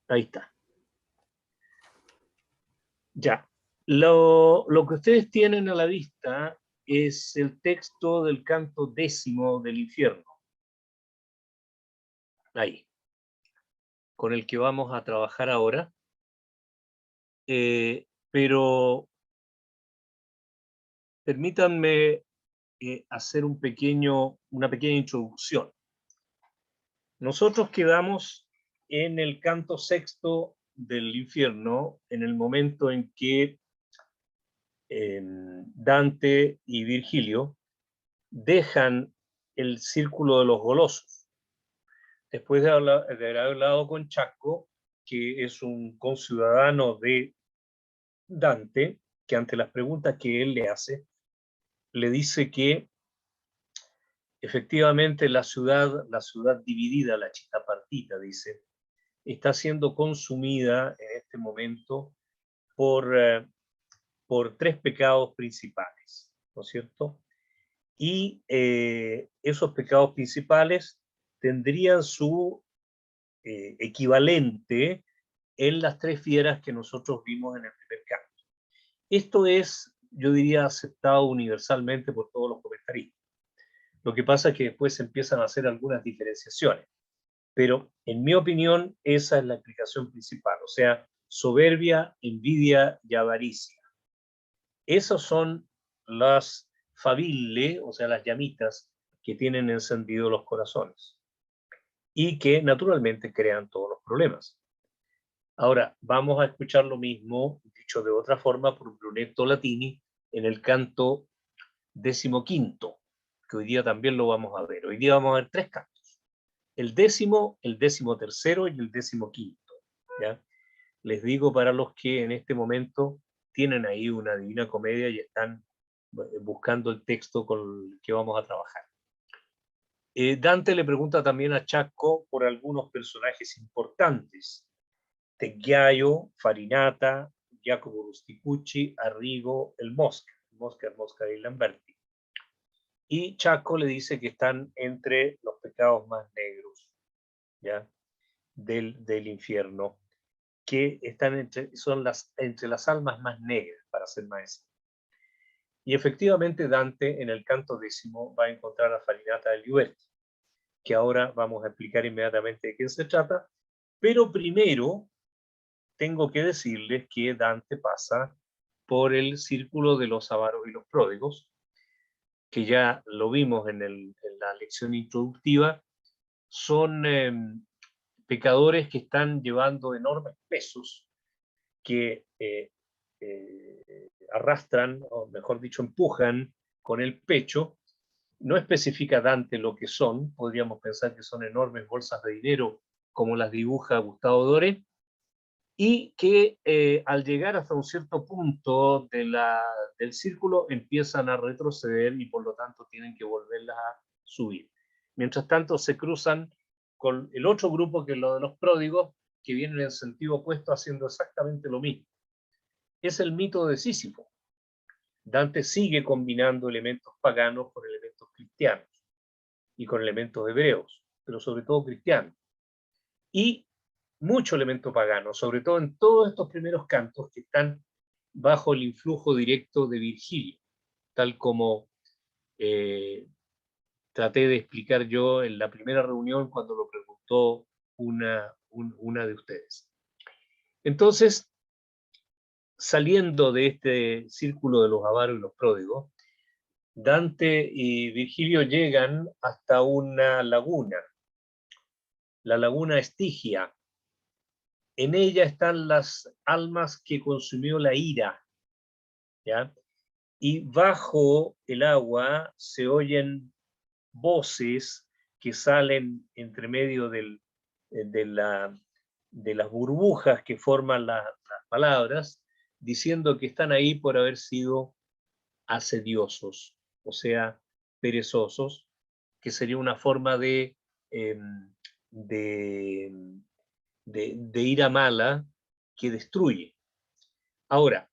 Ahí está. Ya. Lo que ustedes tienen a la vista es el texto del canto 10º del infierno. Ahí. Con el que vamos a trabajar ahora. Pero permítanme hacer una pequeña introducción. Nosotros quedamos en el canto 6º del infierno en el momento en que Dante y Virgilio dejan el círculo de los golosos. Después de haber hablado con Chasco, que es un conciudadano de Dante, que ante las preguntas que él le hace, le dice que efectivamente la ciudad dividida, la città partita, dice, está siendo consumida en este momento por 3 pecados principales, ¿no es cierto? Y esos pecados principales tendrían su equivalente en las 3 fieras que nosotros vimos en el primer canto. Esto es, yo diría, aceptado universalmente por todos los comentaristas. Lo que pasa es que después se empiezan a hacer algunas diferenciaciones. Pero, en mi opinión, esa es la explicación principal. O sea, soberbia, envidia y avaricia. Esas son las faville, o sea, las llamitas que tienen encendido los corazones y que naturalmente crean todos los problemas. Ahora, vamos a escuchar lo mismo, dicho de otra forma, por Brunetto Latini en el canto 15º, que hoy día también lo vamos a ver. Hoy día vamos a ver 3 cantos. El 10º, el 13º y el 15º. ¿Ya? Les digo para los que en este momento tienen ahí una Divina Comedia y están buscando el texto con el que vamos a trabajar. Dante le pregunta también a Chasco por algunos personajes importantes. Teghiaio, Farinata, Jacopo Rusticucci, Arrigo, el Mosca y Lamberti. Y Chasco le dice que están entre los pecados más negros, ¿ya? Del infierno, que están son entre las almas más negras, para ser más exacto. Y efectivamente Dante en el canto 10º va a encontrar a Farinata del Liberti, que ahora vamos a explicar inmediatamente de quién se trata, pero primero tengo que decirles que Dante pasa por el círculo de los avaros y los pródigos, que ya lo vimos en la lección introductiva. Son pecadores que están llevando enormes pesos, que arrastran, o mejor dicho, empujan con el pecho. No especifica Dante lo que son, podríamos pensar que son enormes bolsas de dinero, como las dibuja Gustavo Doré, y que al llegar hasta un cierto punto del círculo empiezan a retroceder y por lo tanto tienen que volverlas a subir. Mientras tanto se cruzan con el otro grupo, que es lo de los pródigos, que vienen en sentido opuesto haciendo exactamente lo mismo. Es el mito de Sísifo. Dante sigue combinando elementos paganos con elementos cristianos y con elementos hebreos, pero sobre todo cristianos. Y mucho elemento pagano, sobre todo en todos estos primeros cantos que están bajo el influjo directo de Virgilio, tal como traté de explicar yo en la primera reunión cuando lo preguntó una de ustedes. Entonces, saliendo de este círculo de los avaros y los pródigos, Dante y Virgilio llegan hasta una laguna, la laguna Estigia. En ella están las almas que consumió la ira, ¿ya? Y bajo el agua se oyen voces que salen entre medio de las burbujas que forman las palabras, diciendo que están ahí por haber sido asediosos, o sea, perezosos, que sería una forma de ira mala que destruye. Ahora,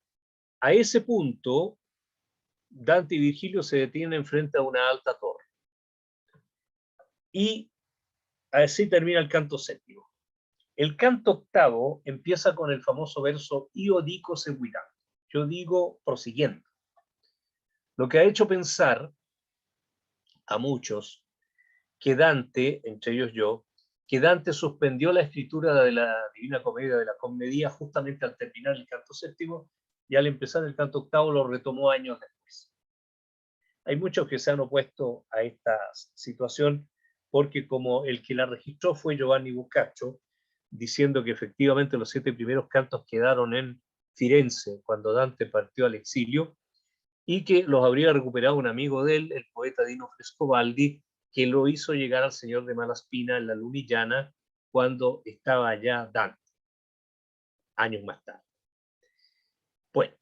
a ese punto, Dante y Virgilio se detienen frente a una alta torre. Y así termina el canto 7º. El canto octavo empieza con el famoso verso Io dico seguirá. Yo digo prosiguiendo. Lo que ha hecho pensar a muchos que Dante, entre ellos yo, que Dante suspendió la escritura de la Divina Comedia, de la Comedia, justamente al terminar el canto séptimo, y al empezar el canto octavo lo retomó años después. Hay muchos que se han opuesto a esta situación porque como el que la registró fue Giovanni Boccaccio, diciendo que efectivamente los 7 primeros cantos quedaron en Firenze cuando Dante partió al exilio y que los habría recuperado un amigo de él, el poeta Dino Frescobaldi, que lo hizo llegar al señor de Malaspina en la Lunigiana cuando estaba allá Dante, años más tarde. Bueno,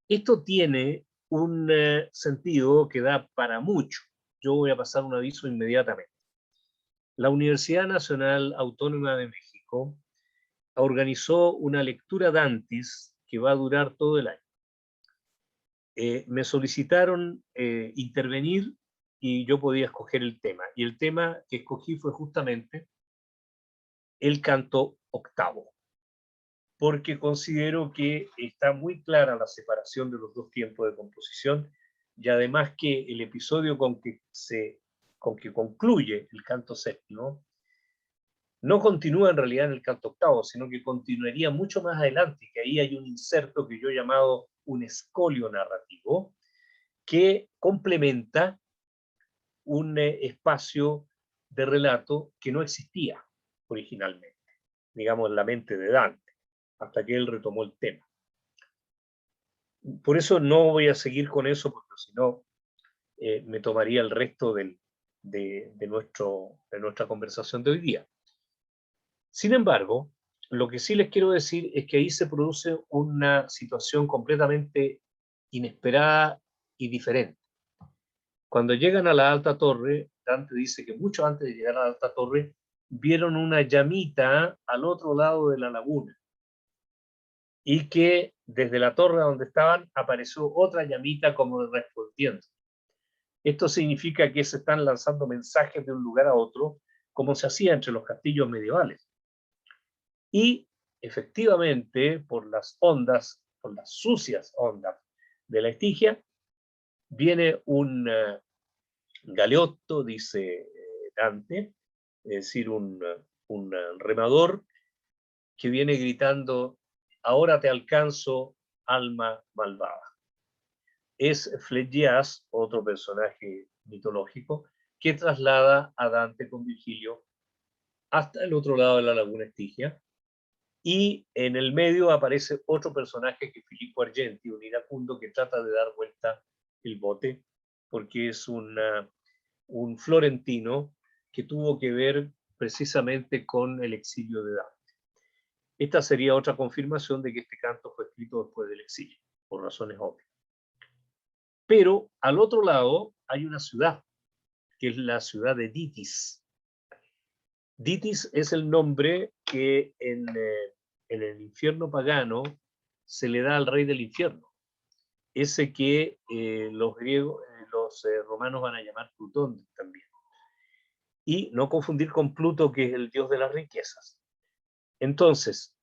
esto tiene un sentido que da para mucho. Yo voy a pasar un aviso inmediatamente. La Universidad Nacional Autónoma de México organizó una lectura Dantis que va a durar todo el año. Me solicitaron intervenir y yo podía escoger el tema. Y el tema que escogí fue justamente el canto octavo, porque considero que está muy clara la separación de los dos tiempos de composición y además que el episodio con que concluye el canto séptimo no continúa en realidad en el canto octavo, sino que continuaría mucho más adelante, que ahí hay un inserto que yo he llamado un escolio narrativo, que complementa un espacio de relato que no existía originalmente, digamos, en la mente de Dante, hasta que él retomó el tema. Por eso no voy a seguir con eso, porque si no, me tomaría el resto de nuestra conversación de hoy día. Sin embargo, lo que sí les quiero decir es que ahí se produce una situación completamente inesperada y diferente. Cuando llegan a la alta torre, Dante dice que mucho antes de llegar a la alta torre, vieron una llamita al otro lado de la laguna y que desde la torre donde estaban apareció otra llamita como respondiendo. Esto significa que se están lanzando mensajes de un lugar a otro, como se hacía entre los castillos medievales. Y efectivamente, por las ondas, por las sucias ondas de la Estigia, viene un galeotto, dice Dante, es decir, un remador que viene gritando, ahora te alcanzo, alma malvada. Es Flegias, otro personaje mitológico, que traslada a Dante con Virgilio hasta el otro lado de la laguna Estigia, y en el medio aparece otro personaje que es Filippo Argenti, un iracundo que trata de dar vuelta el bote, porque es un florentino que tuvo que ver precisamente con el exilio de Dante. Esta sería otra confirmación de que este canto fue escrito después del exilio, por razones obvias. Pero al otro lado hay una ciudad, que es la ciudad de Ditis. Ditis es el nombre que en el infierno pagano se le da al rey del infierno, ese que los griegos, los romanos van a llamar Plutón también. Y no confundir con Pluto, que es el dios de las riquezas. Entonces,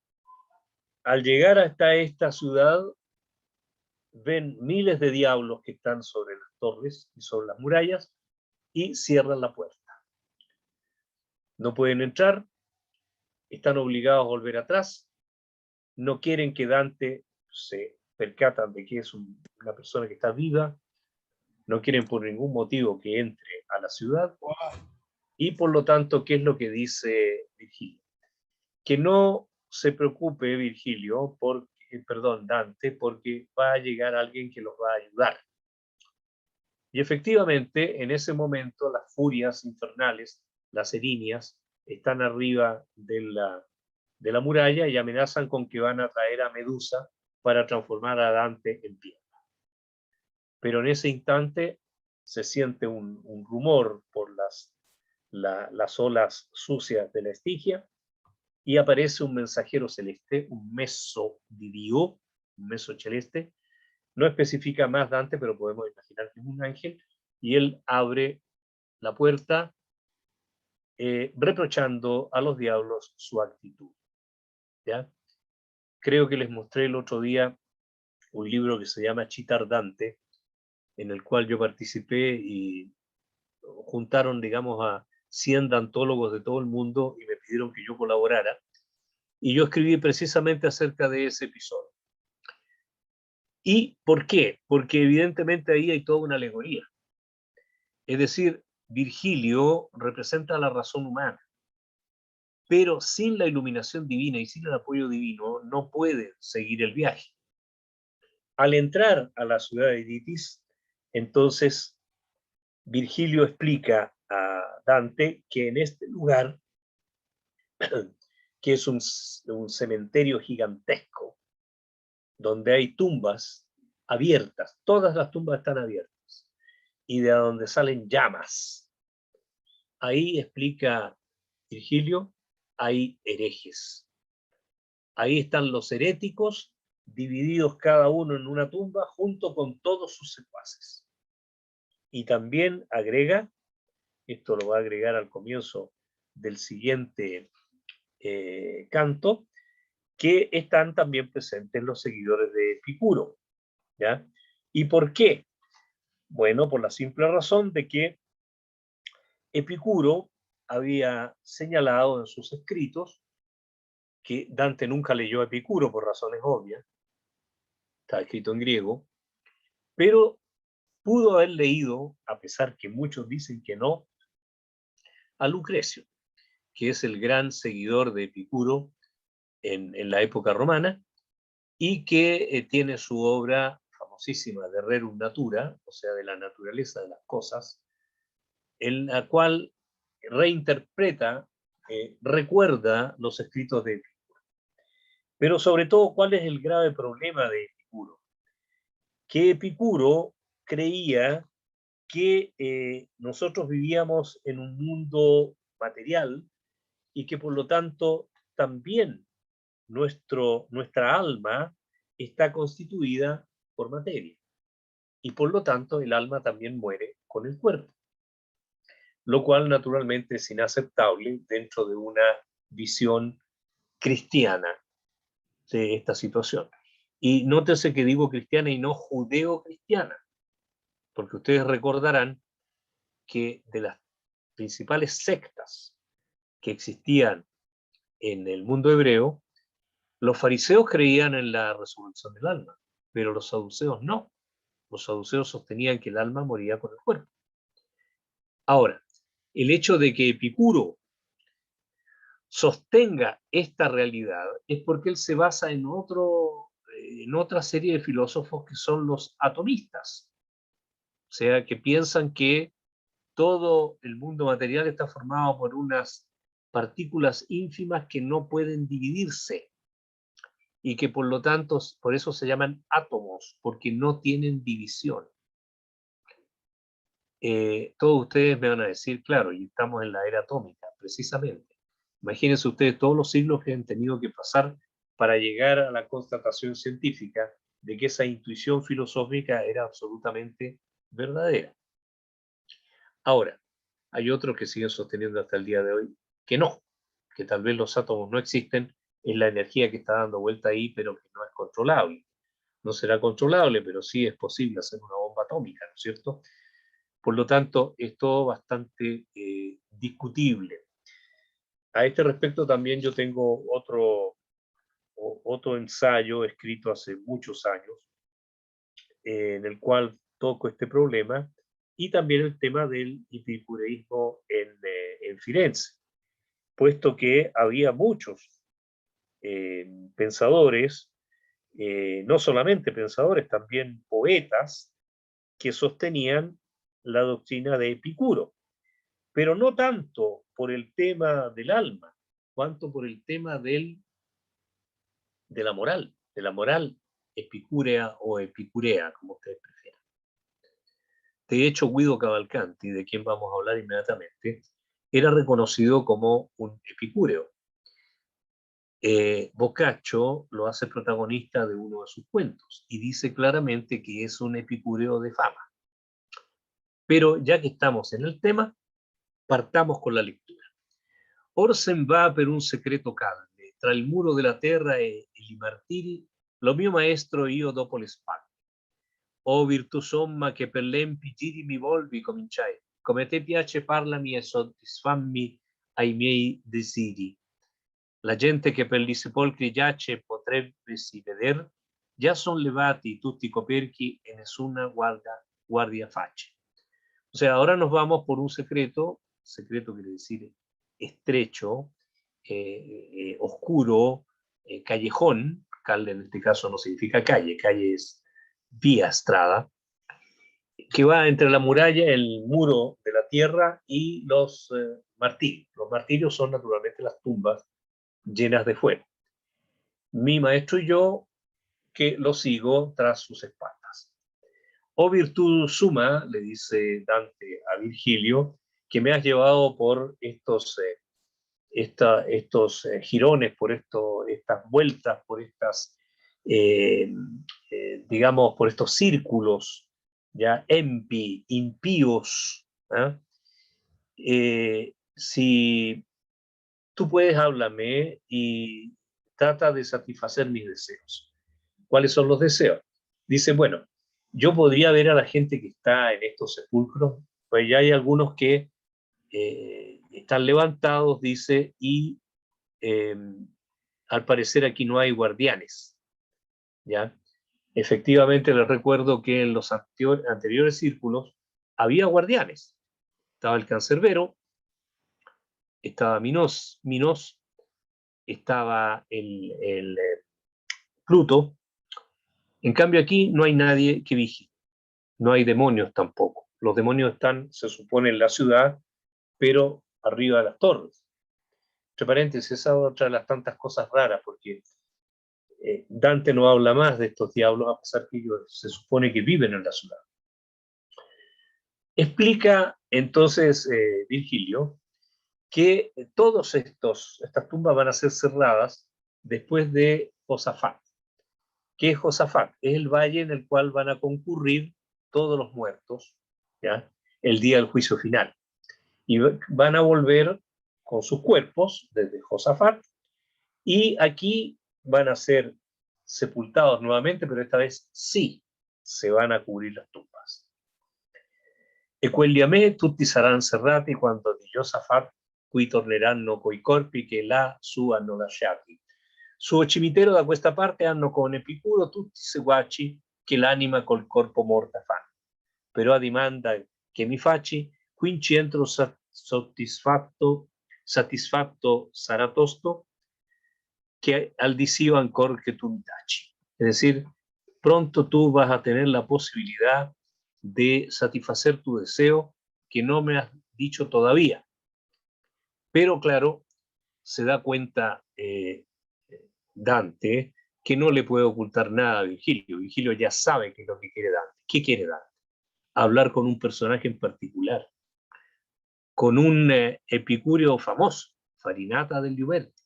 al llegar hasta esta ciudad, ven miles de diablos que están sobre las torres y sobre las murallas y cierran la puerta. No pueden entrar, están obligados a volver atrás, no quieren que Dante se percatan de que es una persona que está viva, no quieren por ningún motivo que entre a la ciudad y por lo tanto, ¿qué es lo que dice Virgilio? Que no se preocupe Virgilio, Dante, porque va a llegar alguien que los va a ayudar. Y efectivamente, en ese momento, las furias infernales, las erinias, están arriba de la muralla y amenazan con que van a traer a Medusa para transformar a Dante en piedra. Pero en ese instante se siente un rumor por las olas sucias de la Estigia y aparece un mensajero celeste, un meso di Dio, un meso celeste. No especifica más Dante, pero podemos imaginar que es un ángel, y él abre la puerta reprochando a los diablos su actitud. ¿ya? Creo que les mostré el otro día un libro que se llama Citar Dante, en el cual yo participé y juntaron, digamos, a 100 dantólogos de todo el mundo y me pidieron que yo colaborara. Y yo escribí precisamente acerca de ese episodio. ¿Y por qué? Porque evidentemente ahí hay toda una alegoría. Es decir, Virgilio representa la razón humana, pero sin la iluminación divina y sin el apoyo divino no puede seguir el viaje. Al entrar a la ciudad de Editis, entonces Virgilio explica a Dante que en este lugar, que es un cementerio gigantesco, donde hay tumbas abiertas, todas las tumbas están abiertas, y de donde salen llamas. Ahí explica Virgilio, hay herejes. Ahí están los heréticos, divididos cada uno en una tumba, junto con todos sus secuaces. Y también agrega, esto lo va a agregar al comienzo del siguiente canto, que están también presentes los seguidores de Epicuro, ¿ya? ¿Y por qué? Bueno, por la simple razón de que Epicuro había señalado en sus escritos que Dante nunca leyó a Epicuro por razones obvias, está escrito en griego, pero pudo haber leído, a pesar que muchos dicen que no, a Lucrecio, que es el gran seguidor de Epicuro en la época romana, y que tiene su obra famosísima de Rerum Natura, o sea, de la naturaleza de las cosas, en la cual reinterpreta, recuerda los escritos de Epicuro. Pero sobre todo, ¿cuál es el grave problema de Epicuro? Que Epicuro creía que nosotros vivíamos en un mundo material y que por lo tanto también nuestra alma está constituida por materia y por lo tanto el alma también muere con el cuerpo, lo cual naturalmente es inaceptable dentro de una visión cristiana de esta situación. Y nótese que digo cristiana y no judeo-cristiana, porque ustedes recordarán que de las principales sectas que existían en el mundo hebreo, los fariseos creían en la resurrección del alma, pero los saduceos no. Los saduceos sostenían que el alma moría con el cuerpo. Ahora, el hecho de que Epicuro sostenga esta realidad es porque él se basa en otra serie de filósofos que son los atomistas, o sea, que piensan que todo el mundo material está formado por unas partículas ínfimas que no pueden dividirse y que por lo tanto, por eso se llaman átomos, porque no tienen división. Todos ustedes me van a decir, claro, y estamos en la era atómica, precisamente. Imagínense ustedes todos los siglos que han tenido que pasar para llegar a la constatación científica de que esa intuición filosófica era absolutamente verdadera. Ahora, hay otros que siguen sosteniendo hasta el día de hoy que no, que tal vez los átomos no existen, es la energía que está dando vuelta ahí, pero que no es controlable. No será controlable, pero sí es posible hacer una bomba atómica, ¿no es cierto? Por lo tanto, es todo bastante discutible. A este respecto también yo tengo otro ensayo escrito hace muchos años, en el cual toco este problema y también el tema del epicureísmo en Firenze, puesto que había muchos pensadores, no solamente pensadores, también poetas, que sostenían la doctrina de Epicuro, pero no tanto por el tema del alma, cuanto por el tema de la moral epicúrea o epicurea, como ustedes prefieran. De hecho, Guido Cavalcanti, de quien vamos a hablar inmediatamente, era reconocido como un epicúreo. Boccaccio lo hace protagonista de uno de sus cuentos y dice claramente que es un epicúreo de fama. Pero ya que estamos en el tema, partamos con la lectura. Or se'n va per un secreto calde, tra il muro della terra e i martiri, lo mio maestro io dopo le spalle. O virtù somma che per l'empi giri mi volvi, cominciai. Come a te piace parlami e soddisfammi ai miei desideri. La gente che per gli sepolcri giace potrebbesi veder, già son levati tutti i coperchi e nessuna guardia face. O sea, ahora nos vamos por un secreto quiere decir estrecho, oscuro, callejón. Calle en este caso no significa calle, calle es vía, estrada, que va entre la muralla, el muro de la tierra y los martirios. Los martirios son naturalmente las tumbas llenas de fuego. Mi maestro y yo, que lo sigo tras sus espaldas. Oh virtud suma, le dice Dante a Virgilio, que me has llevado por estos jirones, por estas vueltas, por estas, digamos, por estos círculos, ya impíos. Si tú puedes, háblame y trata de satisfacer mis deseos. ¿Cuáles son los deseos? Dice, bueno, yo podría ver a la gente que está en estos sepulcros, pues ya hay algunos que están levantados, dice, y al parecer aquí no hay guardianes, ¿ya? Efectivamente, les recuerdo que en los anteriores círculos había guardianes. Estaba el cancerbero, estaba Minos, estaba el Pluto. En cambio aquí no hay nadie que vigile, no hay demonios tampoco. Los demonios están, se supone, en la ciudad, pero arriba de las torres. Entre paréntesis, esa es otra de las tantas cosas raras, porque Dante no habla más de estos diablos, a pesar que ellos se supone que viven en la ciudad. Explica entonces Virgilio que estas tumbas van a ser cerradas después de Josafat. ¿Qué es Josafat? Es el valle en el cual van a concurrir todos los muertos, ¿ya? El día del juicio final. Y van a volver con sus cuerpos desde Josafat, y aquí van a ser sepultados nuevamente, pero esta vez sí se van a cubrir las tumbas. E quelli a me tutti saranno serrati quando di Josafat qui torneranno coi corpi che là su hanno lasciati. Suo cimitero da questa parte hanno con Epicuro tutti i seguaci che l'anima col corpo morta fanno. Però a dimanda che mi facci, qui entro satisfatto sarà tosto, que al disio ancor que tú tachi. Es decir, pronto tú vas a tener la posibilidad de satisfacer tu deseo que no me has dicho todavía. Pero claro, se da cuenta Dante que no le puede ocultar nada a Virgilio. Virgilio ya sabe qué es lo que quiere Dante. ¿Qué quiere Dante? Hablar con un personaje en particular, con un epicúreo famoso, Farinata del Liuberti.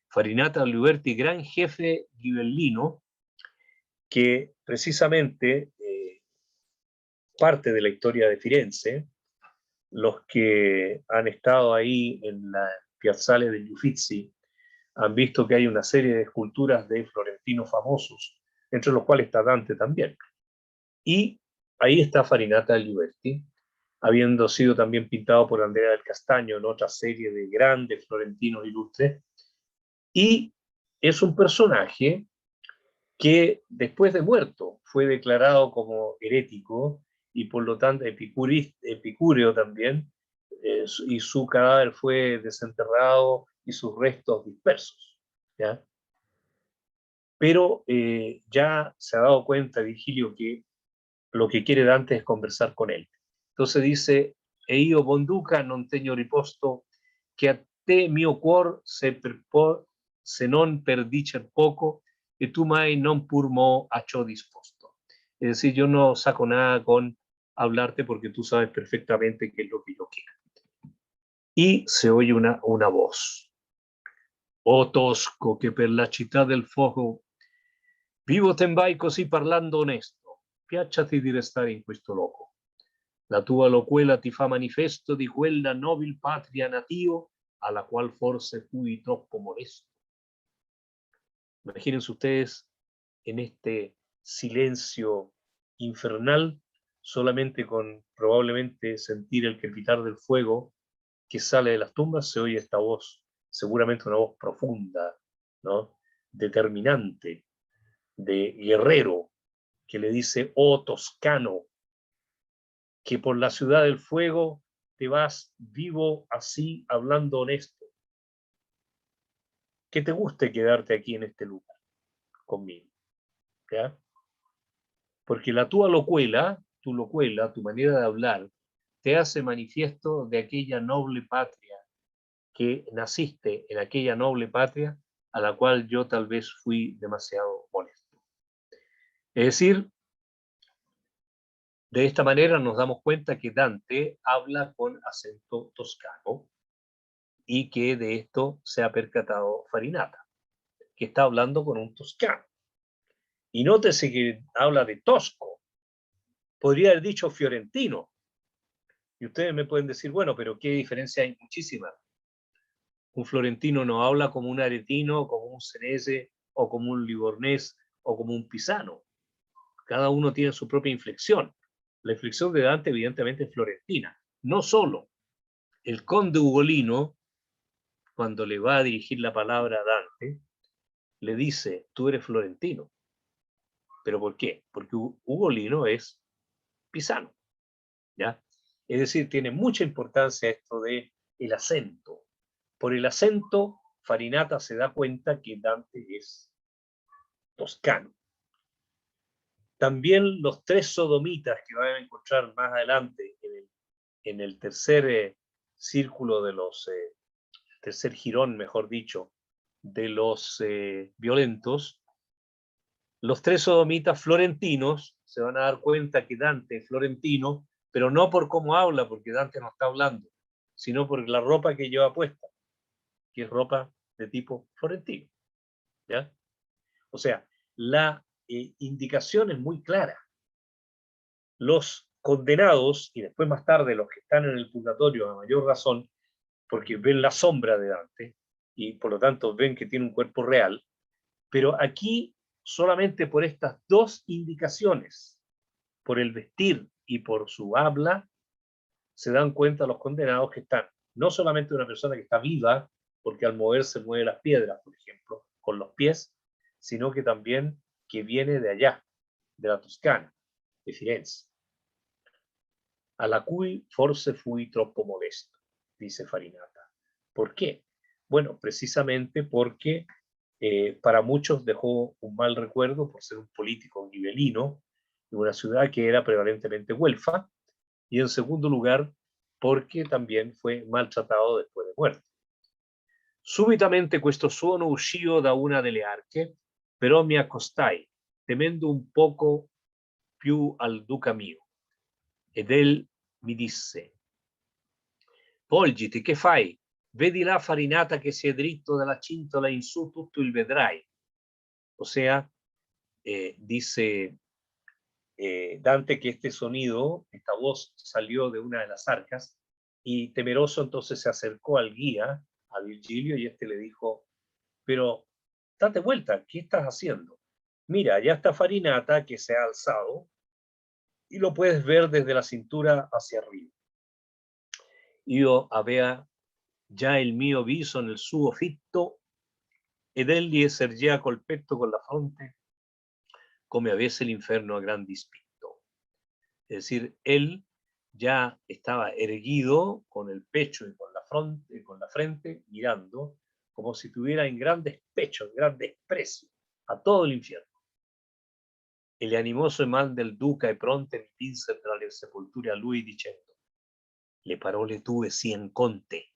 Farinata del Liuberti, gran jefe ghibellino, que precisamente parte de la historia de Firenze. Los que han estado ahí en la piazzale degli Uffizi han visto que hay una serie de esculturas de florentinos famosos, entre los cuales está Dante también. Y ahí está Farinata del Liuberti, habiendo sido también pintado por Andrea del Castaño en otra serie de grandes florentinos ilustres. Y es un personaje que después de muerto fue declarado como herético y por lo tanto epicúreo también, y su cadáver fue desenterrado y sus restos dispersos, ¿ya? Pero ya se ha dado cuenta Virgilio que lo que quiere Dante es conversar con él. Entonces dice, e io bonduca non tegno riposto, che a te mio cuor se non per dicer poco, e tu mai non pur mo a ciò disposto. Es decir, yo no saco nada con hablarte porque tú sabes perfectamente qué es lo que yo quiero. Y se oye una voz. Oh tosco, che per la città del fuoco vivo te vai così parlando onesto, piacciati di restare in questo loco. La tua loquela ti fa manifesto di quella nobil patria natio alla qual forse fui troppo molesto. Imagínense ustedes en este silencio infernal, solamente con probablemente sentir el crepitar del fuego que sale de las tumbas, se oye esta voz, seguramente una voz profunda, ¿no? Determinante, de guerrero, que le dice: oh Toscano, que por la ciudad del fuego te vas vivo así, hablando honesto, que te guste quedarte aquí en este lugar conmigo, ¿ya? Porque la tua locuela, tu locuela, tu manera de hablar, te hace manifiesto de aquella noble patria, que naciste en aquella noble patria a la cual yo tal vez fui demasiado molesto. Es decir, de esta manera nos damos cuenta que Dante habla con acento toscano y que de esto se ha percatado Farinata, que está hablando con un toscano. Y nótese que habla de tosco, podría haber dicho fiorentino. Y ustedes me pueden decir, bueno, pero ¿qué diferencia hay? Muchísima. Un florentino no habla como un aretino, como un senese, o como un livornés, o como un pisano. Cada uno tiene su propia inflexión. La inflexión de Dante, evidentemente, es florentina. No solo el conde Ugolino, cuando le va a dirigir la palabra a Dante, le dice: tú eres florentino. ¿Pero por qué? Porque Ugolino es pisano, ¿ya? Es decir, tiene mucha importancia esto de el acento. Por el acento, Farinata se da cuenta que Dante es toscano. También los tres sodomitas que van a encontrar más adelante en el tercer círculo de los, tercer jirón, mejor dicho, de los violentos, los tres sodomitas florentinos se van a dar cuenta que Dante es florentino, pero no por cómo habla, porque Dante no está hablando, sino por la ropa que lleva puesta, que es ropa de tipo florentino, ¿ya? O sea, la indicación es muy clara. Los condenados, y después más tarde los que están en el purgatorio a mayor razón, porque ven la sombra de Dante, y por lo tanto ven que tiene un cuerpo real, pero aquí solamente por estas dos indicaciones, por el vestir y por su habla, se dan cuenta los condenados que están, no solamente una persona que está viva, porque al moverse mueve las piedras, por ejemplo, con los pies, sino que también que viene de allá, de la Toscana, de Firenze. A la cui forse fui troppo modesto, dice Farinata. ¿Por qué? Bueno, precisamente porque para muchos dejó un mal recuerdo por ser un político ghibellino en una ciudad que era prevalentemente güelfa, y en segundo lugar, porque también fue maltratado después de muerto. Subitamente questo suono uscì da una delle arche, però mi accostai, temendo un poco più al duca mio. Ed él mi disse: volgiti, che fai? Vedi là Farinata che si è dritto dalla cintola in su, tutto il vedrai. O sea, dice Dante que este sonido, esta voz salió de una de las arcas, y temeroso entonces se acercó al guía, a Virgilio, y este le dijo: pero date vuelta, ¿qué estás haciendo? Mira, ya está Farinata que se ha alzado y lo puedes ver desde la cintura hacia arriba. Io avea già il mio viso nel suo fitto ed egli ergea col petto con la fronte come avesse l'inferno a gran dispitto. Es decir, él ya estaba erguido con el pecho y con la frente mirando como si tuviera en gran despecho, en gran desprecio a todo el infierno. E le animoso man del duca e pronte mi pinse tra le sepolture a lui dicendo: le parole tue sien conte.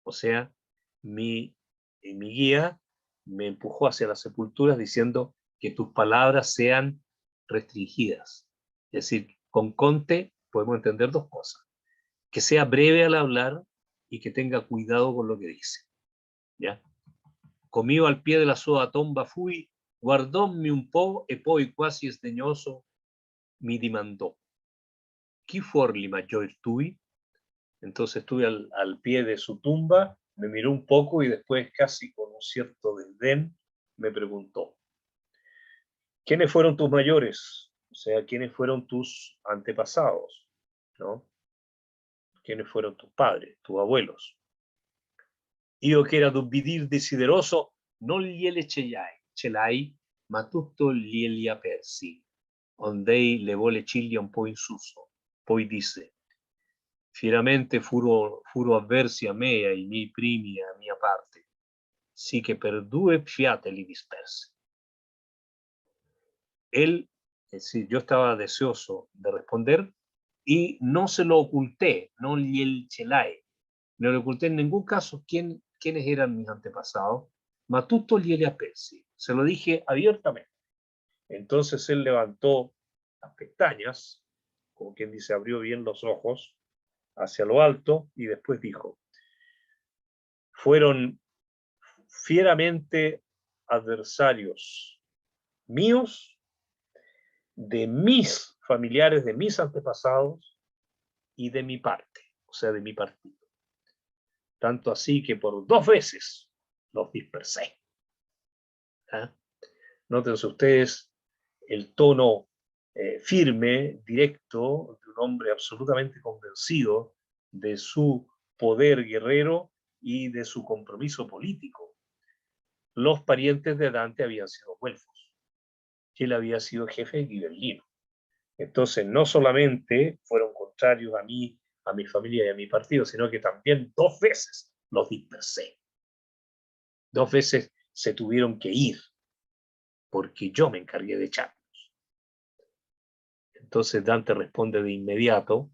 O sea, mi guía me empujó hacia las sepulturas diciendo que tus palabras sean restringidas. Es decir, con conte podemos entender dos cosas: que sea breve al hablar y que tenga cuidado con lo que dice. ¿Ya? Comido al pie de la sua tomba fui, guardóme un po' e poi quasi sdegnoso mi dimandò: chi fuorli maggior tui? Entonces estuve al pie de su tumba, me miró un poco y después, casi con un cierto desdén, me preguntó, ¿quiénes fueron tus mayores? O sea, ¿quiénes fueron tus antepasados? ¿No? ¿Quiénes fueron tus padres, tus abuelos? Io che era d'ubbidir desideroso, non gliele celai, ma tutto glieli apersi. Ondei levò le ciglia un po' in suso, poi disse, fieramente furo avversi a me e ai miei primi e a mia parte, sì che per 2 fiate li dispersi. Él, es decir, yo estaba deseoso de responder y no se lo oculté, no gliel celai, no le oculté en ningún caso quiénes eran mis antepasados, ma tutto glieli apersi, se lo dije abiertamente. Entonces él levantó las pestañas, como quien dice, abrió bien los ojos hacia lo alto y después dijo, fueron fieramente adversarios míos, de mis familiares, de mis antepasados y de mi parte, o sea, de mi partido. Tanto así que por 2 veces los dispersé. ¿Ah? Nótense ustedes el tono firme, directo, de un hombre absolutamente convencido de su poder guerrero y de su compromiso político. Los parientes de Dante habían sido güelfos, y él había sido jefe ghibellino. Entonces, no solamente fueron contrarios a mí, a mi familia y a mi partido, sino que también 2 veces los dispersé. 2 veces se tuvieron que ir, porque yo me encargué de echarlos. Entonces Dante responde de inmediato,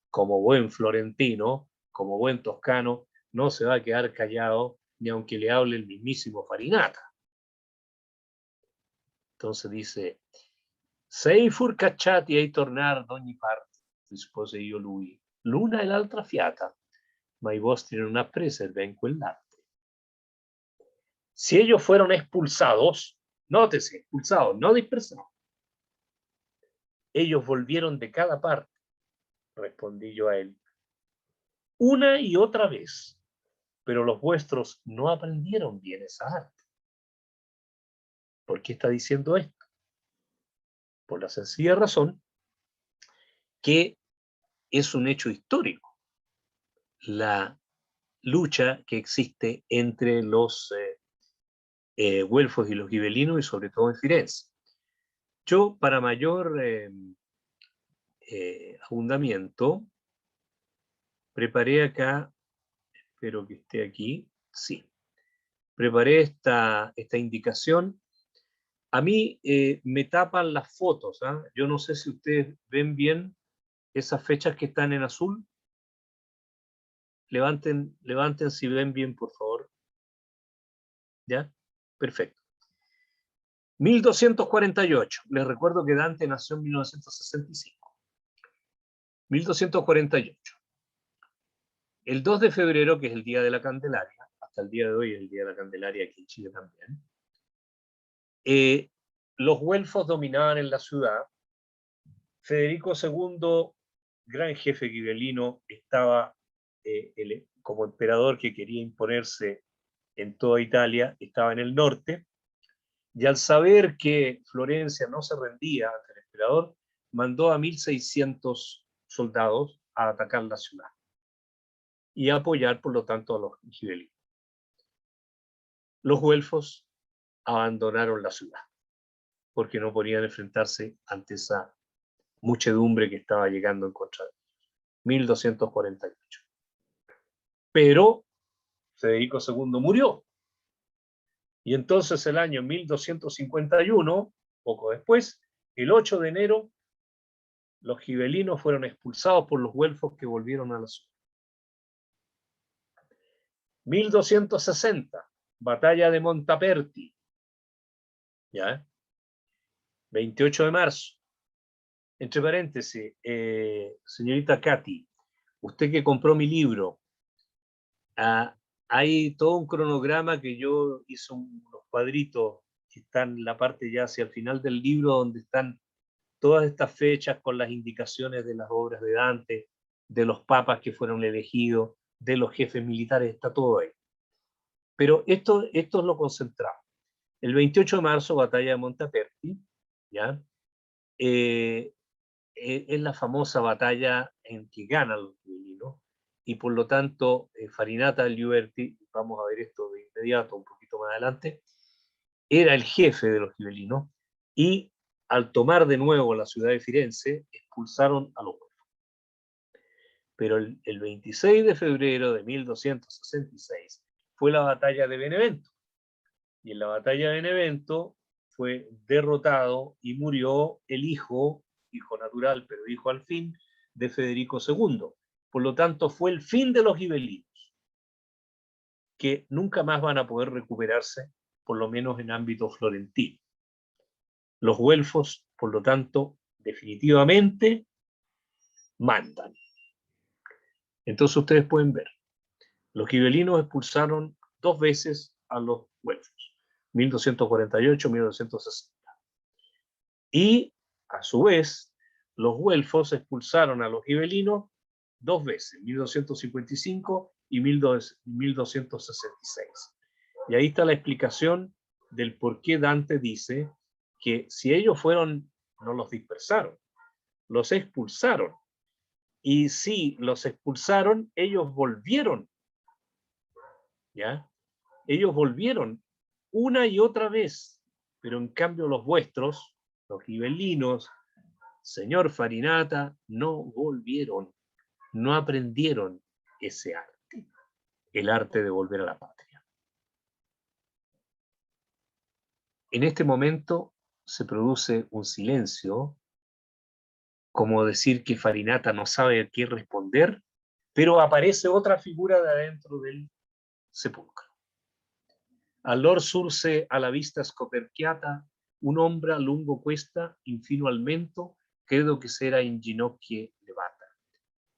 como buen florentino, como buen toscano, no se va a quedar callado ni aunque le hable el mismísimo Farinata. Entonces dice, sei fur cacciati ai tornar d'ogni parte, rispose io lui, l'una e l'altra fiata, ma i vostri non ha presa il ben quell'arte. Si ellos fueron expulsados, nótese, expulsados, no dispersados, ellos volvieron de cada parte, respondí yo a él, una y otra vez, pero los vuestros no aprendieron bien esa arte. ¿Por qué está diciendo esto? Por la sencilla razón que es un hecho histórico la lucha que existe entre los güelfos y los ghibellinos, y sobre todo en Firenze. Yo, para mayor abundamiento, preparé acá, espero que esté aquí, sí, preparé esta indicación. A mí me tapan las fotos, ¿eh? Yo no sé si ustedes ven bien esas fechas que están en azul. Levanten si ven bien, por favor. ¿Ya? Perfecto. 1248. Les recuerdo que Dante nació en 1965. 1248. El 2 de febrero, que es el Día de la Candelaria, hasta el día de hoy es el Día de la Candelaria aquí en Chile también, los güelfos dominaban en la ciudad. Federico II, gran jefe ghibellino, estaba como emperador que quería imponerse en toda Italia, estaba en el norte, y al saber que Florencia no se rendía ante el emperador, mandó a 1.600 soldados a atacar la ciudad y a apoyar, por lo tanto, a los gibelinos. Los güelfos abandonaron la ciudad porque no podían enfrentarse ante esa muchedumbre que estaba llegando en contra de ellos. 1248. Pero Federico II murió. Y entonces el año 1251, poco después, el 8 de enero, los gibelinos fueron expulsados por los güelfos que volvieron a la ciudad. 1260, batalla de Montaperti. ¿Ya? 28 de marzo. Entre paréntesis, señorita Katy, usted que compró mi libro, hay todo un cronograma que yo hice unos cuadritos que están en la parte ya hacia el final del libro, donde están todas estas fechas con las indicaciones de las obras de Dante, de los papas que fueron elegidos, de los jefes militares, está todo ahí. Pero esto es lo concentrado. El 28 de marzo, batalla de Montaperti, ¿ya? Es la famosa batalla en que ganan los gibelinos, y por lo tanto Farinata Alliberti, vamos a ver esto de inmediato un poquito más adelante, era el jefe de los gibelinos, y al tomar de nuevo la ciudad de Firenze, expulsaron a los guelfos. Pero el 26 de febrero de 1266 fue la batalla de Benevento, y en la batalla de Benevento fue derrotado y murió el hijo natural, pero hijo al fin, de Federico II. Por lo tanto, fue el fin de los gibelinos, que nunca más van a poder recuperarse, por lo menos en ámbito florentino. Los güelfos, por lo tanto, definitivamente mandan. Entonces ustedes pueden ver, los gibelinos expulsaron 2 veces a los güelfos, 1248, 1260. Y, a su vez, los güelfos expulsaron a los gibelinos 2 veces, 1255 y 1266. Y ahí está la explicación del por qué Dante dice que si ellos fueron, no los dispersaron, los expulsaron. Y si los expulsaron, ellos volvieron. ¿Ya? Ellos volvieron una y otra vez, pero en cambio los vuestros, los gibelinos, señor Farinata, no volvieron, no aprendieron ese arte, el arte de volver a la patria. En este momento se produce un silencio, como decir que Farinata no sabe qué responder, pero aparece otra figura de adentro del sepulcro. Allor surse a la vista scoperchiata un'ombra lungo questa, infino al mento, credo che s'era in ginocchie levata.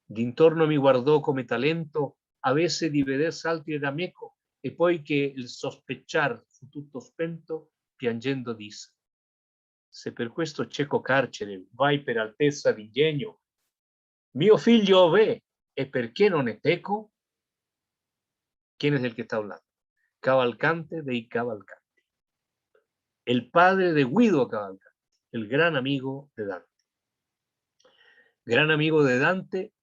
D'intorno mi guardò come talento, avesse di veder salti da meco, e poi che il sospechar fu tutto spento, piangendo disse: se per questo cieco carcere vai per altezza d'ingegno, mio figlio ve, e perché non è teco? ¿Quién es el que está hablando? Cavalcante dei Cavalcanti, el padre de Guido Cavalcanti, el gran amigo de Dante. Gran amigo de Dante,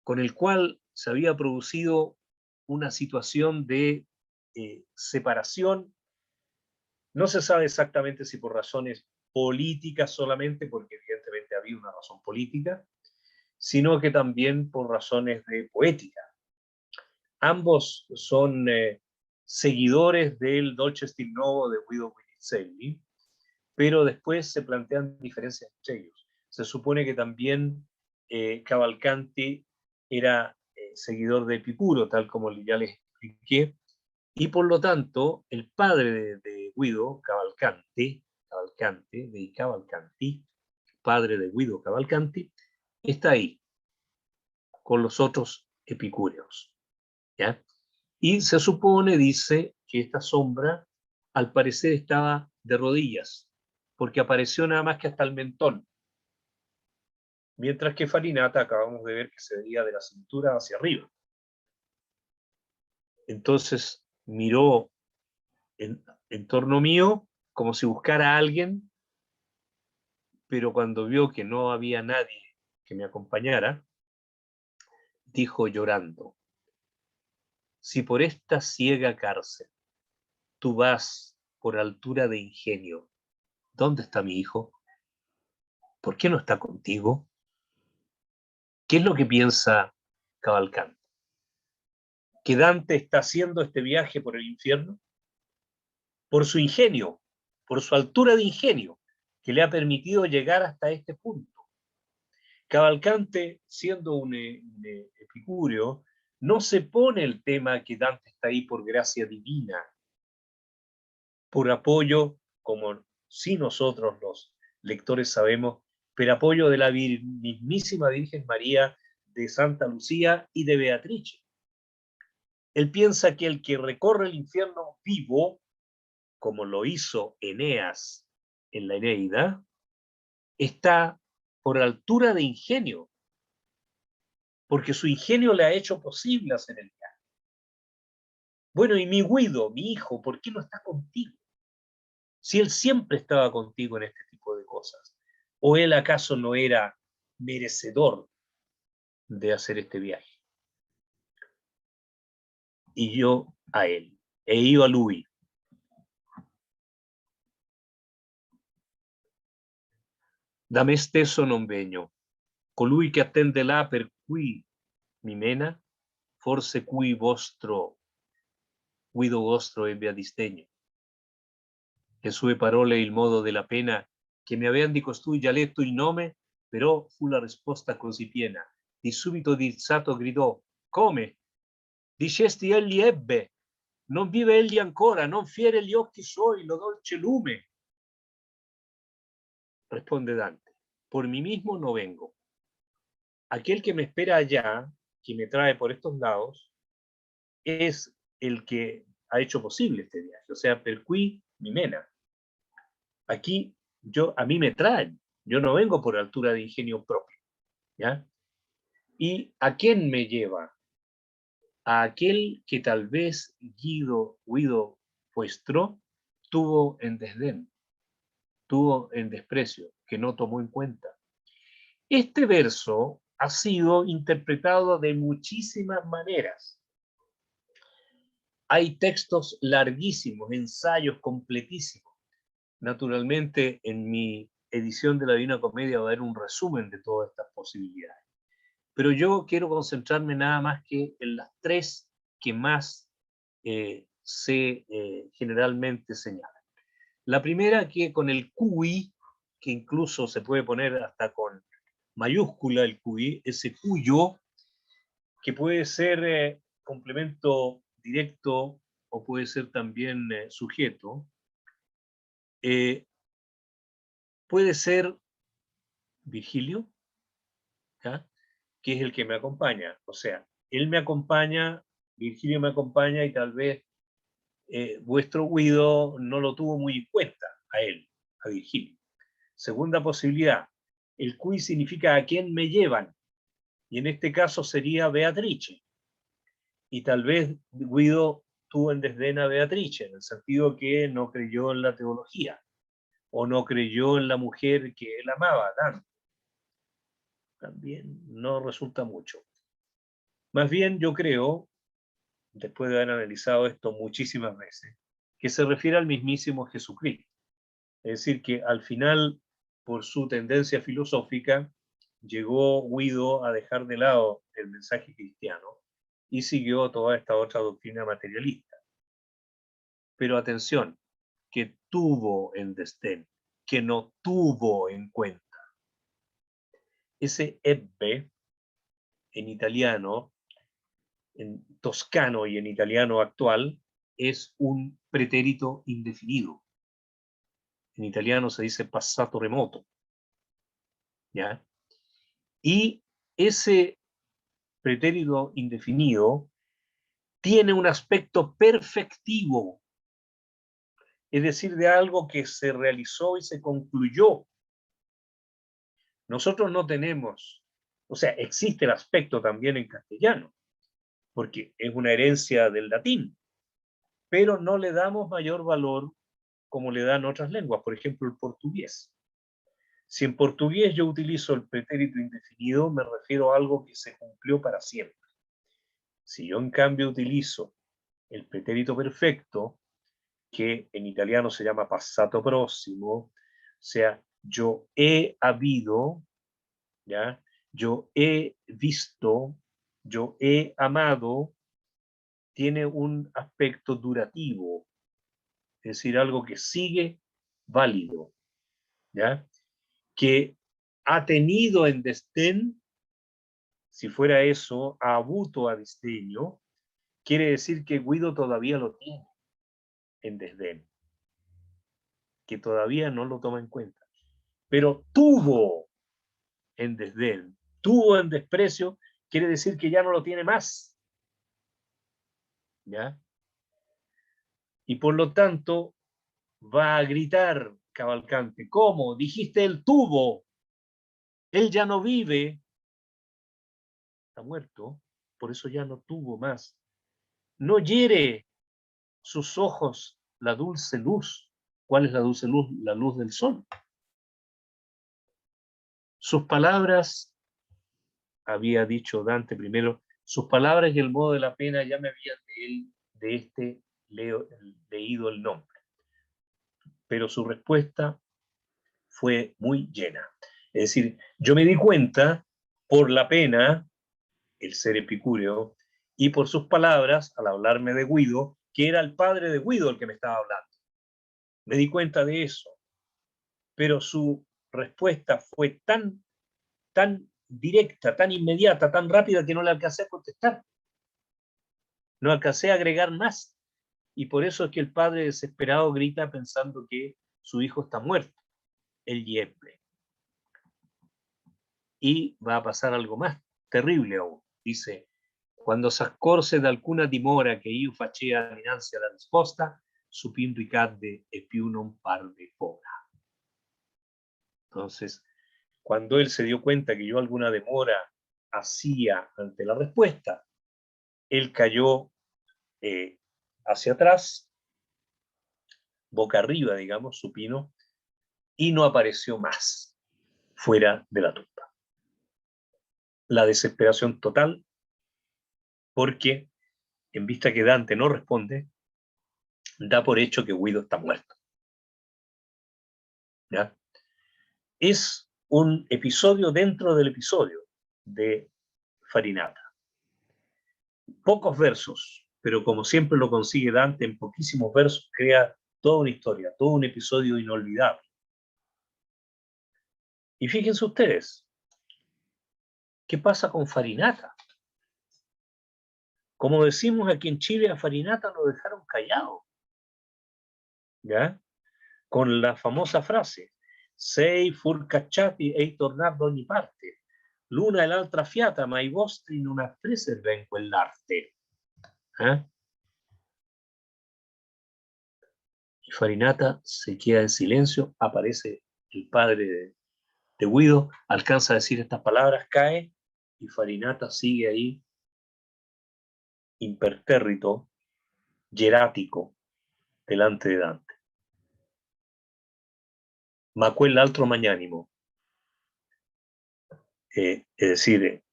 con el cual se había producido una situación de separación. No se sabe exactamente si por razones políticas solamente, porque evidentemente había una razón política, sino que también por razones de poética. Ambos son seguidores del Dolce Stil Novo de Guido Guinizelli, pero después se plantean diferencias entre ellos. Se supone que también Cavalcanti era seguidor de Epicuro, tal como ya les expliqué, y por lo tanto el padre de Guido, Cavalcanti, padre de Guido Cavalcanti, está ahí con los otros epicúreos, ¿ya? Y se supone, dice, que esta sombra al parecer estaba de rodillas, porque apareció nada más que hasta el mentón, mientras que Farinata acabamos de ver que se veía de la cintura hacia arriba. Entonces miró en torno mío como si buscara a alguien, pero cuando vio que no había nadie que me acompañara, dijo llorando: si por esta ciega cárcel tú vas por altura de ingenio, ¿dónde está mi hijo? ¿Por qué no está contigo? ¿Qué es lo que piensa Cavalcanti? ¿Que Dante está haciendo este viaje por el infierno? Por su ingenio, por su altura de ingenio, que le ha permitido llegar hasta este punto. Cavalcanti, siendo un epicúreo, no se pone el tema que Dante está ahí por gracia divina, por apoyo, como sí nosotros los lectores sabemos, pero apoyo de la mismísima Virgen María, de Santa Lucía y de Beatrice. Él piensa que el que recorre el infierno vivo, como lo hizo Eneas en la Eneida, está por altura de ingenio, porque su ingenio le ha hecho posible hacer el viaje. Bueno, y mi Guido, mi hijo, ¿por qué no está contigo? Si él siempre estaba contigo en este tipo de cosas, ¿o él acaso no era merecedor de hacer este viaje? Y yo a él. E io a lui. Da me stesso non vegno, colui che attende là per cui mi mena, forse cui vostro, guido vostro ebbe a disdegno. Le sue parole e il modo della pena che mi avean di costui già letto il nome, però fu la risposta così piena. Di subito dizzato gridò: come? Dicesti egli ebbe, non vive egli ancora, non fiere gli occhi suoi lo dolce lume. Responde Dante: por mí mismo no vengo. Aquel que me espera allá, que me trae por estos lados, es el que ha hecho posible este viaje, o sea, per cui mi mena. Aquí a mí me traen, yo no vengo por altura de ingenio propio, ¿ya? ¿Y a quién me lleva? A aquel que tal vez Guido vuestro tuvo en desdén, tuvo en desprecio, que no tomó en cuenta. Este verso ha sido interpretado de muchísimas maneras. Hay textos larguísimos, ensayos completísimos. Naturalmente, en mi edición de la Divina Comedia va a haber un resumen de todas estas posibilidades. Pero yo quiero concentrarme nada más que en las tres que más generalmente señalan. La primera, que con el QI, que incluso se puede poner hasta con mayúscula el QI, ese cuyo, que puede ser complemento directo o puede ser también sujeto, puede ser Virgilio, ¿ya? Que es el que me acompaña. O sea, él me acompaña, Virgilio me acompaña y tal vez vuestro Guido no lo tuvo muy en cuenta a él, a Virgilio. Segunda posibilidad, el cui significa a quién me llevan, y en este caso sería Beatrice. Y tal vez Guido tuvo en desdén a Beatrice, en el sentido que no creyó en la teología, o no creyó en la mujer que él amaba tanto. También no resulta mucho. Más bien yo creo, después de haber analizado esto muchísimas veces, que se refiere al mismísimo Jesucristo. Es decir, que al final, por su tendencia filosófica, llegó Guido a dejar de lado el mensaje cristiano y siguió toda esta otra doctrina materialista. Pero atención, que tuvo en desdén, que no tuvo en cuenta. Ese ebbe, en italiano, en toscano y en italiano actual, es un pretérito indefinido. En italiano se dice passato remoto, ¿ya? Y ese pretérito indefinido tiene un aspecto perfectivo, es decir, de algo que se realizó y se concluyó. Nosotros no tenemos, o sea, existe el aspecto también en castellano, porque es una herencia del latín, pero no le damos mayor valor como le dan otras lenguas, por ejemplo el portugués. Si en portugués yo utilizo el pretérito indefinido, me refiero a algo que se cumplió para siempre. Si yo en cambio utilizo el pretérito perfecto, que en italiano se llama passato próximo, o sea, yo he habido, ¿ya? Yo he visto, yo he amado, tiene un aspecto durativo, es decir, algo que sigue válido, ¿ya? Que ha tenido en desdén, si fuera eso, a abuto a disdeño, quiere decir que Guido todavía lo tiene en desdén, que todavía no lo toma en cuenta. Pero tuvo en desdén, tuvo en desprecio, quiere decir que ya no lo tiene más. ¿Ya? Y por lo tanto va a gritar Cavalcante, ¿cómo? Dijiste él tuvo, él ya no vive, está muerto, por eso ya no tuvo más. No hiere sus ojos la dulce luz, ¿Cuál es la dulce luz? La luz del sol. Sus palabras, había dicho Dante primero, sus palabras y el modo de la pena ya me habían de este leído el nombre. Pero su respuesta fue muy llena. Es decir, yo me di cuenta por la pena, el ser epicúreo, y por sus palabras, al hablarme de Guido, que era el padre de Guido el que me estaba hablando. Me di cuenta de eso. Pero su respuesta fue tan directa, tan inmediata, tan rápida que no le alcancé a contestar. No alcancé a agregar más. Y por eso es que el padre desesperado grita pensando que su hijo está muerto, el Yepre. Y va a pasar algo más terrible aún. Dice, quando s'accorse d'alcuna dimora che io facea dinanzi alla risposta, supin ricadde e più non parve ora. Entonces, cuando él se dio cuenta que yo alguna demora hacía ante la respuesta, él cayó hacia atrás, boca arriba, digamos, supino, y no apareció más fuera de la tumba. La desesperación total, porque en vista que Dante no responde, da por hecho que Guido está muerto. ¿Ya? Es un episodio dentro del episodio de Farinata. Pocos versos, pero como siempre lo consigue Dante, en poquísimos versos crea toda una historia, todo un episodio inolvidable. Y fíjense ustedes, ¿qué pasa con Farinata? Como decimos aquí en Chile, a Farinata lo dejaron callado. ¿Ya? Con la famosa frase, sei fur cacciati e tornati da ogni parte. L'una e l'altra fiata, ma i vostri non appresero ben quell'arte. ¿Eh? Y Farinata se queda en silencio, aparece el padre de Guido, alcanza a decir estas palabras, cae, y Farinata sigue ahí, impertérrito, hierático, delante de Dante. Ma quell'altro magnanimo, es decir,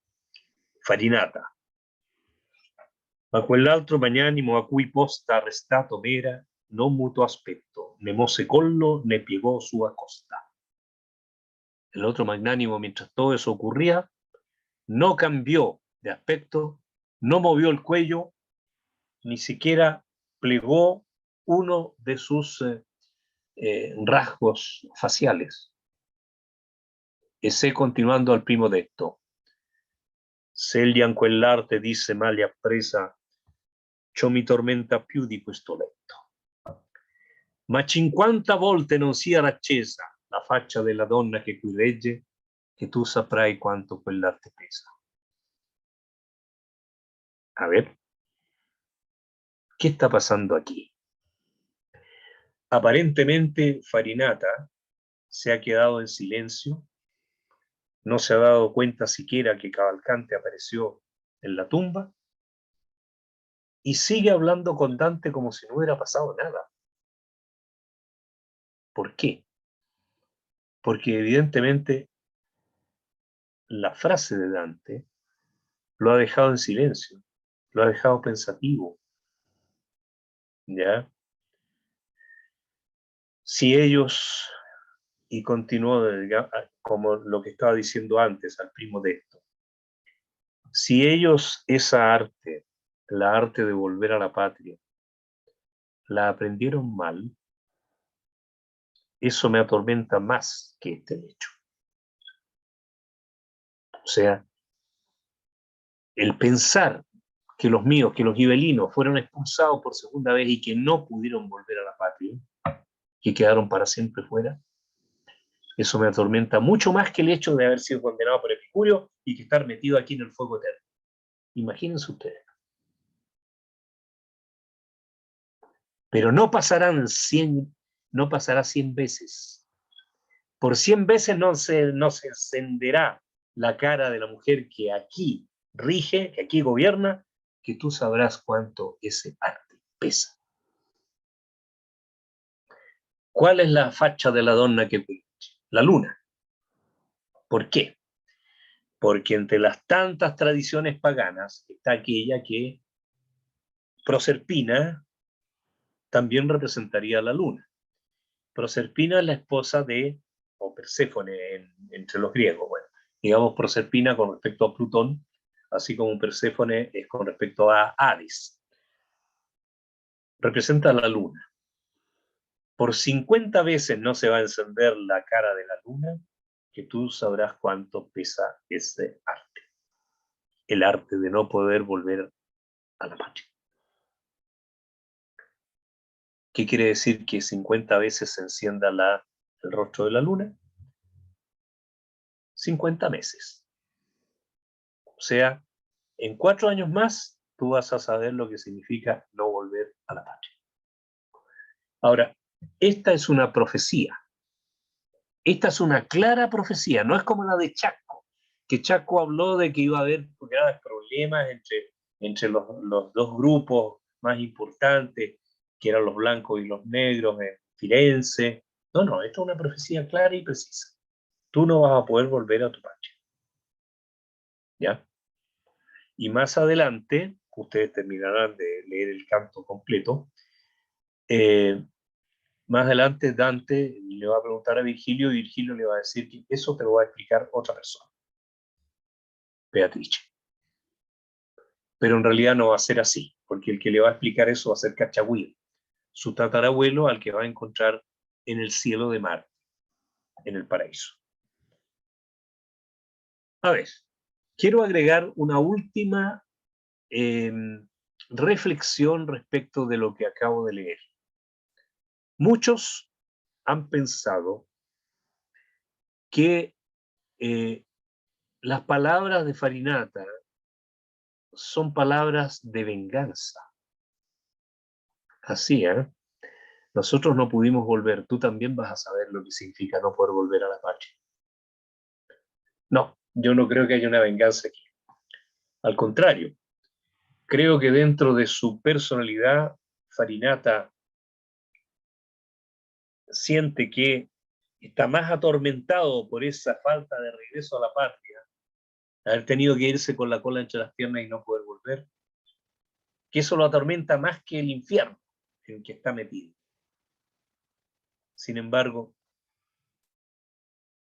Farinata, ma quell'altro magnanimo a cui posta arrestato m'era, non mutò aspetto, né mose collo, né piegò sua costa. El otro magnánimo, mientras todo eso ocurría, no cambió de aspecto, no movió el cuello, ni siquiera plegó uno de sus rasgos faciales. Ese continuando al primo detto. Se egli in quell'arte disse male appresa, ciò mi tormenta più di questo letto. Ma 50 volte non sia raccesa la faccia della donna che qui regge, che tu saprai quanto quell'arte pesa. A ver, ¿qué está pasando aquí? Aparentemente Farinata se ha quedado en silencio, no se ha dado cuenta siquiera que Cavalcante apareció en la tumba y sigue hablando con Dante como si no hubiera pasado nada. ¿Por qué? Porque evidentemente la frase de Dante lo ha dejado en silencio, lo ha dejado pensativo. ¿Ya? Si ellos, y continuó como lo que estaba diciendo antes al primo de esto, si ellos esa arte, la arte de volver a la patria, la aprendieron mal, eso me atormenta más que este hecho. O sea, el pensar que los míos, que los gibelinos fueron expulsados por segunda vez y que no pudieron volver a la patria, que quedaron para siempre fuera, eso me atormenta mucho más que el hecho de haber sido condenado por Epicurio y que estar metido aquí en el fuego eterno. Imagínense ustedes. Pero no pasará 100 veces. Por 100 veces no se encenderá la cara de la mujer que aquí rige, que aquí gobierna, que tú sabrás cuánto ese arte pesa. ¿Cuál es la facha de la donna che vince? La luna. ¿Por qué? Porque entre las tantas tradiciones paganas está aquella que Proserpina también representaría a la luna. Proserpina es la esposa de, o Perséfone entre los griegos, bueno, digamos Proserpina con respecto a Plutón, así como Perséfone es con respecto a Hades. Representa a la luna. Por 50 veces no se va a encender la cara de la luna, que tú sabrás cuánto pesa ese arte. El arte de no poder volver a la patria. ¿Qué quiere decir que 50 veces se encienda el rostro de la luna? 50 meses. O sea, en 4 años más, tú vas a saber lo que significa no volver a la patria. Ahora, esta es una profecía. Esta es una clara profecía, no es como la de Chaco, que Chaco habló de que iba a haber graves problemas entre los dos grupos más importantes, que eran los blancos y los negros en Firenze. No, no, esta es una profecía clara y precisa. Tú no vas a poder volver a tu patria. ¿Ya? Y más adelante, ustedes terminarán de leer el canto completo, más adelante Dante le va a preguntar a Virgilio y Virgilio le va a decir que eso te lo va a explicar otra persona, Beatrice. Pero en realidad no va a ser así, porque el que le va a explicar eso va a ser Cachagüí, su tatarabuelo al que va a encontrar en el cielo de Marte, en el paraíso. A ver, quiero agregar una última reflexión respecto de lo que acabo de leer. Muchos han pensado que las palabras de Farinata son palabras de venganza. Así, ¿eh? Nosotros no pudimos volver, tú también vas a saber lo que significa no poder volver a la patria. No, yo no creo que haya una venganza aquí. Al contrario, creo que dentro de su personalidad, Farinata siente que está más atormentado por esa falta de regreso a la patria, haber tenido que irse con la cola entre las piernas y no poder volver, que eso lo atormenta más que el infierno en el que está metido. Sin embargo,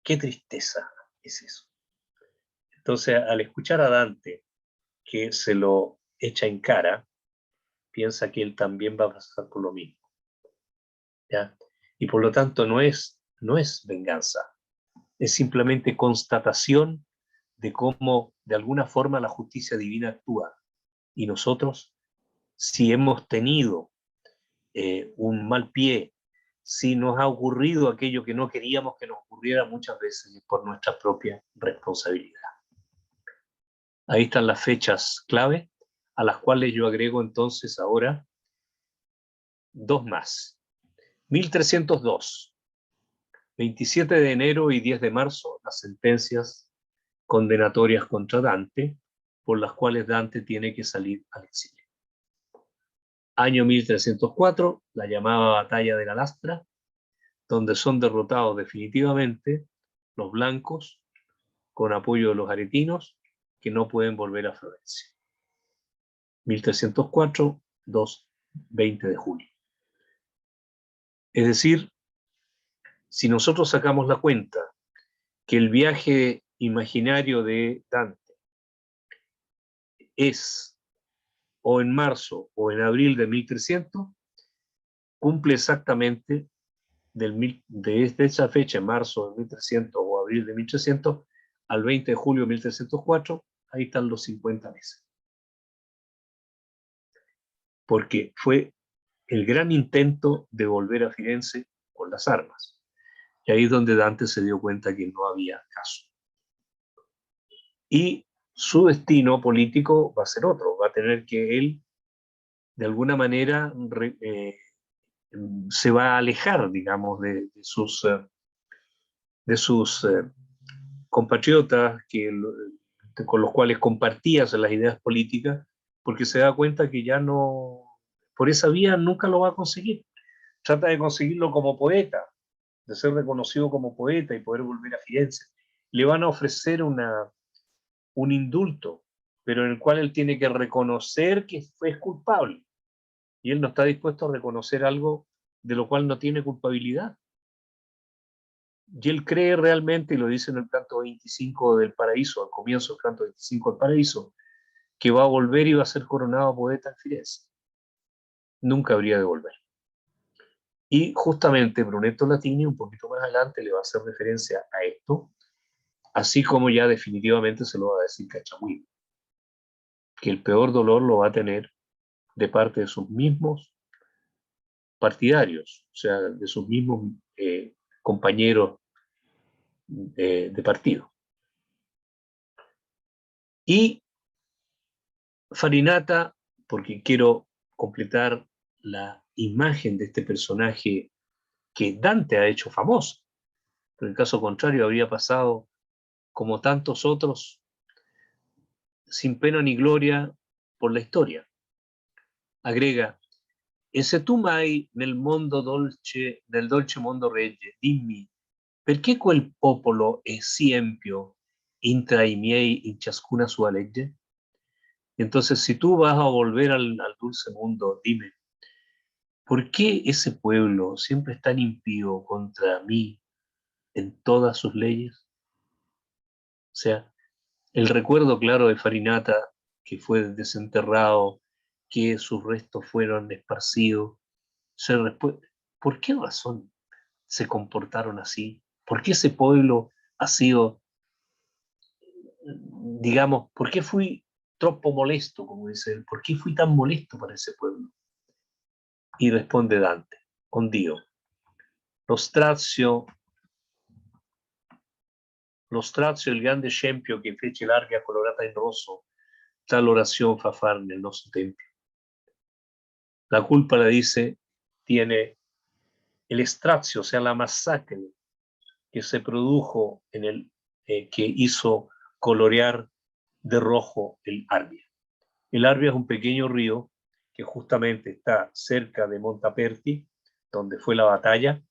qué tristeza es eso. Entonces, al escuchar a Dante que se lo echa en cara, piensa que él también va a pasar por lo mismo. ¿Ya? Y por lo tanto no es venganza, es simplemente constatación de cómo de alguna forma la justicia divina actúa. Y nosotros, si hemos tenido un mal pie, si nos ha ocurrido aquello que no queríamos que nos ocurriera, muchas veces por nuestra propia responsabilidad. Ahí están las fechas clave, a las cuales yo agrego entonces ahora dos más. 1302, 27 de enero y 10 de marzo, las sentencias condenatorias contra Dante, por las cuales Dante tiene que salir al exilio. Año 1304, la llamada Batalla de la Lastra, donde son derrotados definitivamente los blancos con apoyo de los aretinos, que no pueden volver a Florencia. 1304, 20 de julio. Es decir, si nosotros sacamos la cuenta que el viaje imaginario de Dante es o en marzo o en abril de 1300, cumple exactamente desde esa fecha, en marzo de 1300 o abril de 1300, al 20 de julio de 1304, ahí están los 50 meses. Porque fue el gran intento de volver a Firenze con las armas. Y ahí es donde Dante se dio cuenta que no había caso. Y su destino político va a ser otro, va a tener que él, de alguna manera, se va a alejar, digamos, de sus compatriotas con los cuales compartía las ideas políticas, porque se da cuenta que ya no, por esa vía nunca lo va a conseguir. trata de conseguirlo como poeta, de ser reconocido como poeta y poder volver a Firenze. Le van a ofrecer un indulto, pero en el cual él tiene que reconocer que fue culpable. Y él no está dispuesto a reconocer algo de lo cual no tiene culpabilidad. Y él cree realmente, y lo dice en el canto 25 del Paraíso, al comienzo del canto 25 del Paraíso, que va a volver y va a ser coronado poeta en Firenze. Nunca habría de volver. Y justamente Brunetto Latini, un poquito más adelante, le va a hacer referencia a esto, así como ya definitivamente se lo va a decir Cachagüí, que el peor dolor lo va a tener de parte de sus mismos partidarios, o sea, de sus mismos compañeros de partido. Y Farinata, porque quiero completar la imagen de este personaje que Dante ha hecho famoso, pero en caso contrario habría pasado como tantos otros sin pena ni gloria por la historia. Agrega, e se tu mai nel dolce mondo regge, dimmi, perché quel popolo è sì empio intra i miei in ciascuna sua legge? Entonces, si tú vas a volver al dulce mundo, dime, ¿por qué ese pueblo siempre es tan impío contra mí en todas sus leyes? O sea, el recuerdo claro de Farinata, que fue desenterrado, que sus restos fueron esparcidos, ¿por qué razón se comportaron así? ¿Por qué ese pueblo ha sido, digamos, por qué fui troppo molesto, como dice él? ¿Por qué fui tan molesto para ese pueblo? Y responde Dante, con Dio, lo strazio, il grande scempio che fece larga colorata in rosso, tal oración fa far nel nostro tempio. La culpa, la dice, tiene el estrazio, o sea, la masacre que se produjo en que hizo colorear de rojo el Arbia. El Arbia es un pequeño río que justamente está cerca de Montaperti, donde fue la batalla,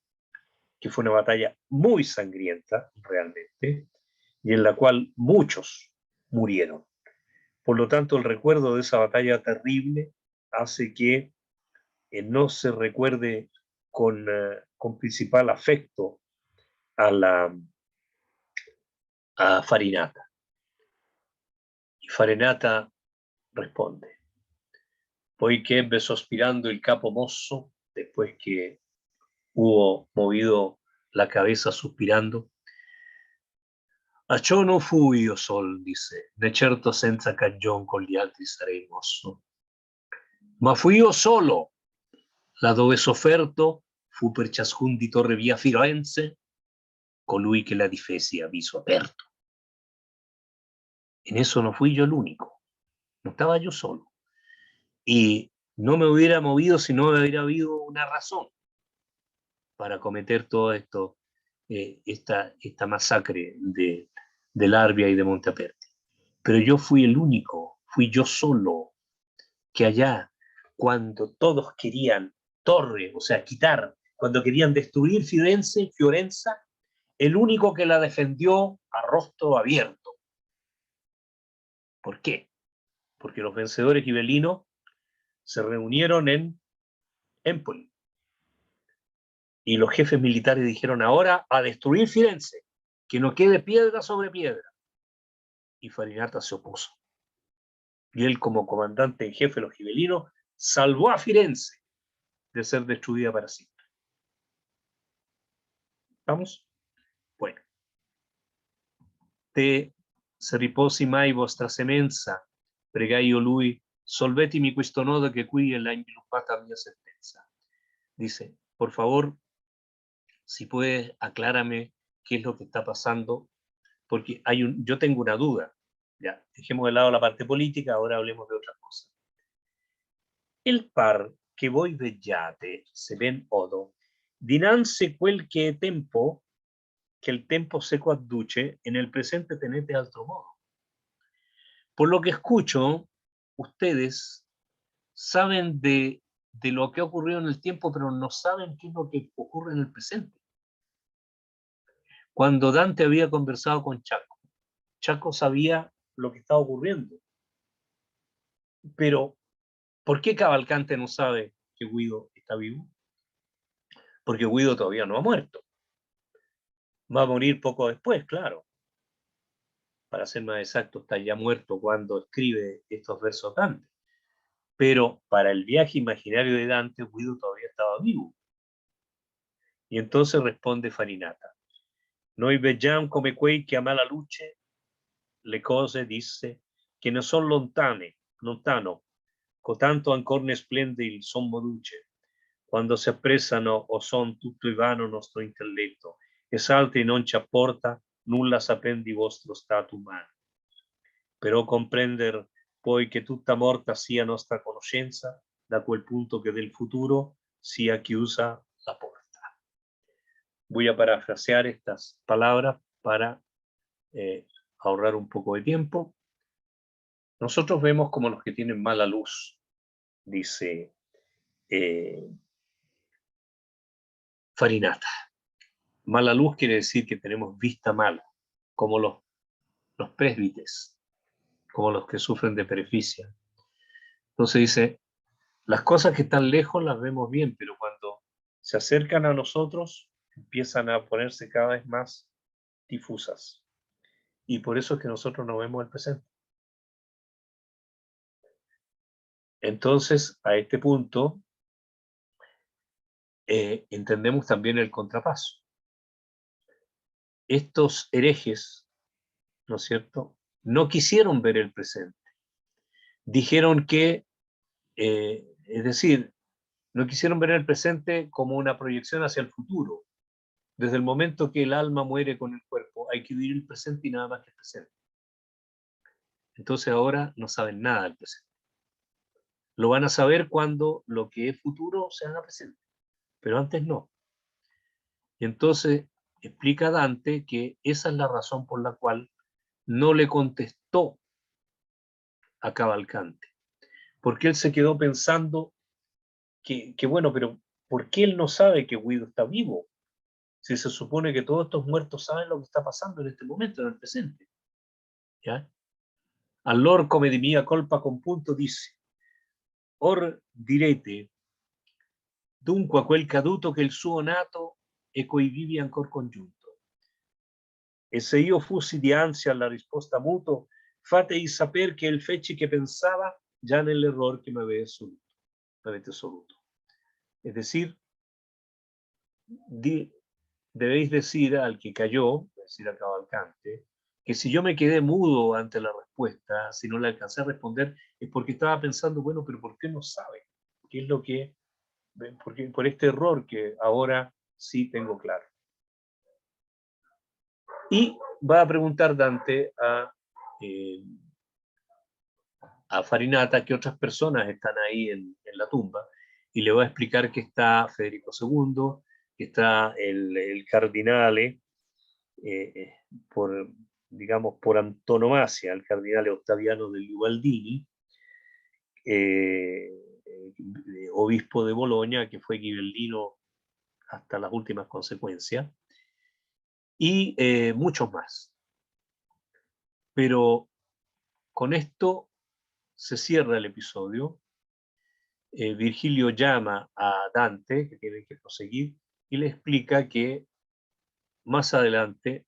que fue una batalla muy sangrienta realmente, y en la cual muchos murieron. Por lo tanto, el recuerdo de esa batalla terrible hace que no se recuerde con principal afecto a Farinata. Y Farinata responde, poiché ebbe sospirando il capo mosso, después que hubo movido la cabeza suspirando, a ciò non fui io sol, disse, né certo senza cagion con gli altri sarei mosso, ma fui io solo, laddove sofferto fu per ciascun di torre via Firenze, colui che la difesi a viso aperto. En eso no fui yo el único, no estaba yo solo. Y no me hubiera movido si no hubiera habido una razón para cometer todo esto, esta masacre de Arbia y de Montaperti. Pero yo fui el único, fui yo solo, que allá, cuando todos querían torre, o sea, quitar, cuando querían destruir Fiorenza, el único que la defendió a rostro abierto. ¿Por qué? Porque los vencedores gibelinos se reunieron en Empoli y los jefes militares dijeron ahora a destruir Firenze, que no quede piedra sobre piedra. Y Farinata se opuso. Y él, como comandante en jefe de los gibelinos, salvó a Firenze de ser destruida para siempre. ¿Vamos? Bueno. Te se riposi mai vostra semenza, pregai io lui, solvetimi questo nodo che qui è la inviluppata mia sentenza. Dice, por favor, si puedes, aclárame qué es lo que está pasando, porque yo tengo una duda. Ya, dejemos de lado la parte política, ahora hablemos de otra cosa. Il par che voi veggiate, se ben odo, dinanzi quel che è tempo, que el tempo seco adduce, en el presente tenete altro modo. Por lo que escucho, ustedes saben de de lo que ha ocurrido en el tiempo, pero no saben qué es lo que ocurre en el presente. Cuando Dante había conversado con Chaco, Chaco sabía lo que estaba ocurriendo. Pero, ¿por qué Cavalcante no sabe que Guido está vivo? Porque Guido todavía no ha muerto. Va a morir poco después, claro. Para ser más exacto, está ya muerto cuando escribe estos versos Dante. Pero para el viaje imaginario de Dante, Guido todavía estaba vivo. Y entonces responde Farinata. Noi veggiam come quei che a mala luce le cose disse che ne son lontano, cotanto ancor ne splende il sommo luce, quando si appressano o son tutto vano nostro intelletto, e s'altri non ci apporta nulla sapendo di vostro stato umano. Però comprender poi che tutta morta sia nostra conoscenza, da quel punto che del futuro sia chiusa la porta. Voy a parafrasear estas palabras para ahorrar un poco de tiempo. Nosotros vemos como los que tienen mala luz, dice Farinata. Mala luz quiere decir que tenemos vista mala, como los presbites, como los que sufren de perificia. Entonces dice, las cosas que están lejos las vemos bien, pero cuando se acercan a nosotros empiezan a ponerse cada vez más difusas. Y por eso es que nosotros no vemos el presente. Entonces, a este punto, entendemos también el contrapaso. Estos herejes, ¿no es cierto?, no quisieron ver el presente. Dijeron que, es decir, no quisieron ver el presente como una proyección hacia el futuro. Desde el momento que el alma muere con el cuerpo, hay que vivir el presente y nada más que el presente. Entonces ahora no saben nada del presente. Lo van a saber cuando lo que es futuro se haga presente, pero antes no. Y entonces explica Dante que esa es la razón por la cual no le contestó a Cavalcante, porque él se quedó pensando que bueno, pero ¿por qué él no sabe que Guido está vivo? Si se supone que todos estos muertos saben lo que está pasando en este momento, en el presente. ¿Ya? Allor come di mia colpa compunto disse, or direte, dunque a quel caduto che il suo nato e coi vivi ancor congiunto. E se io fossi di ansia alla risposta muto, fatei saper che il feci che pensava già nell'error che mi avete soluto. Es decir, debéis decir al que cayó, es decir, a Cavalcante, que si yo me quedé mudo ante la respuesta, si no le alcancé a responder, es porque estaba pensando, bueno, pero ¿por qué no sabe? ¿Qué es lo que, porque, por este error que ahora sí tengo claro? Y va a preguntar Dante a Farinata que otras personas están ahí en la tumba, y le va a explicar que está Federico II, que está el cardinale, por, digamos, por antonomasia, el cardinale Ottaviano degli Ubaldini, obispo de Bolonia, que fue ghibellino hasta las últimas consecuencias, y muchos más. Pero con esto se cierra el episodio. Virgilio llama a Dante, que tiene que proseguir, y le explica que más adelante,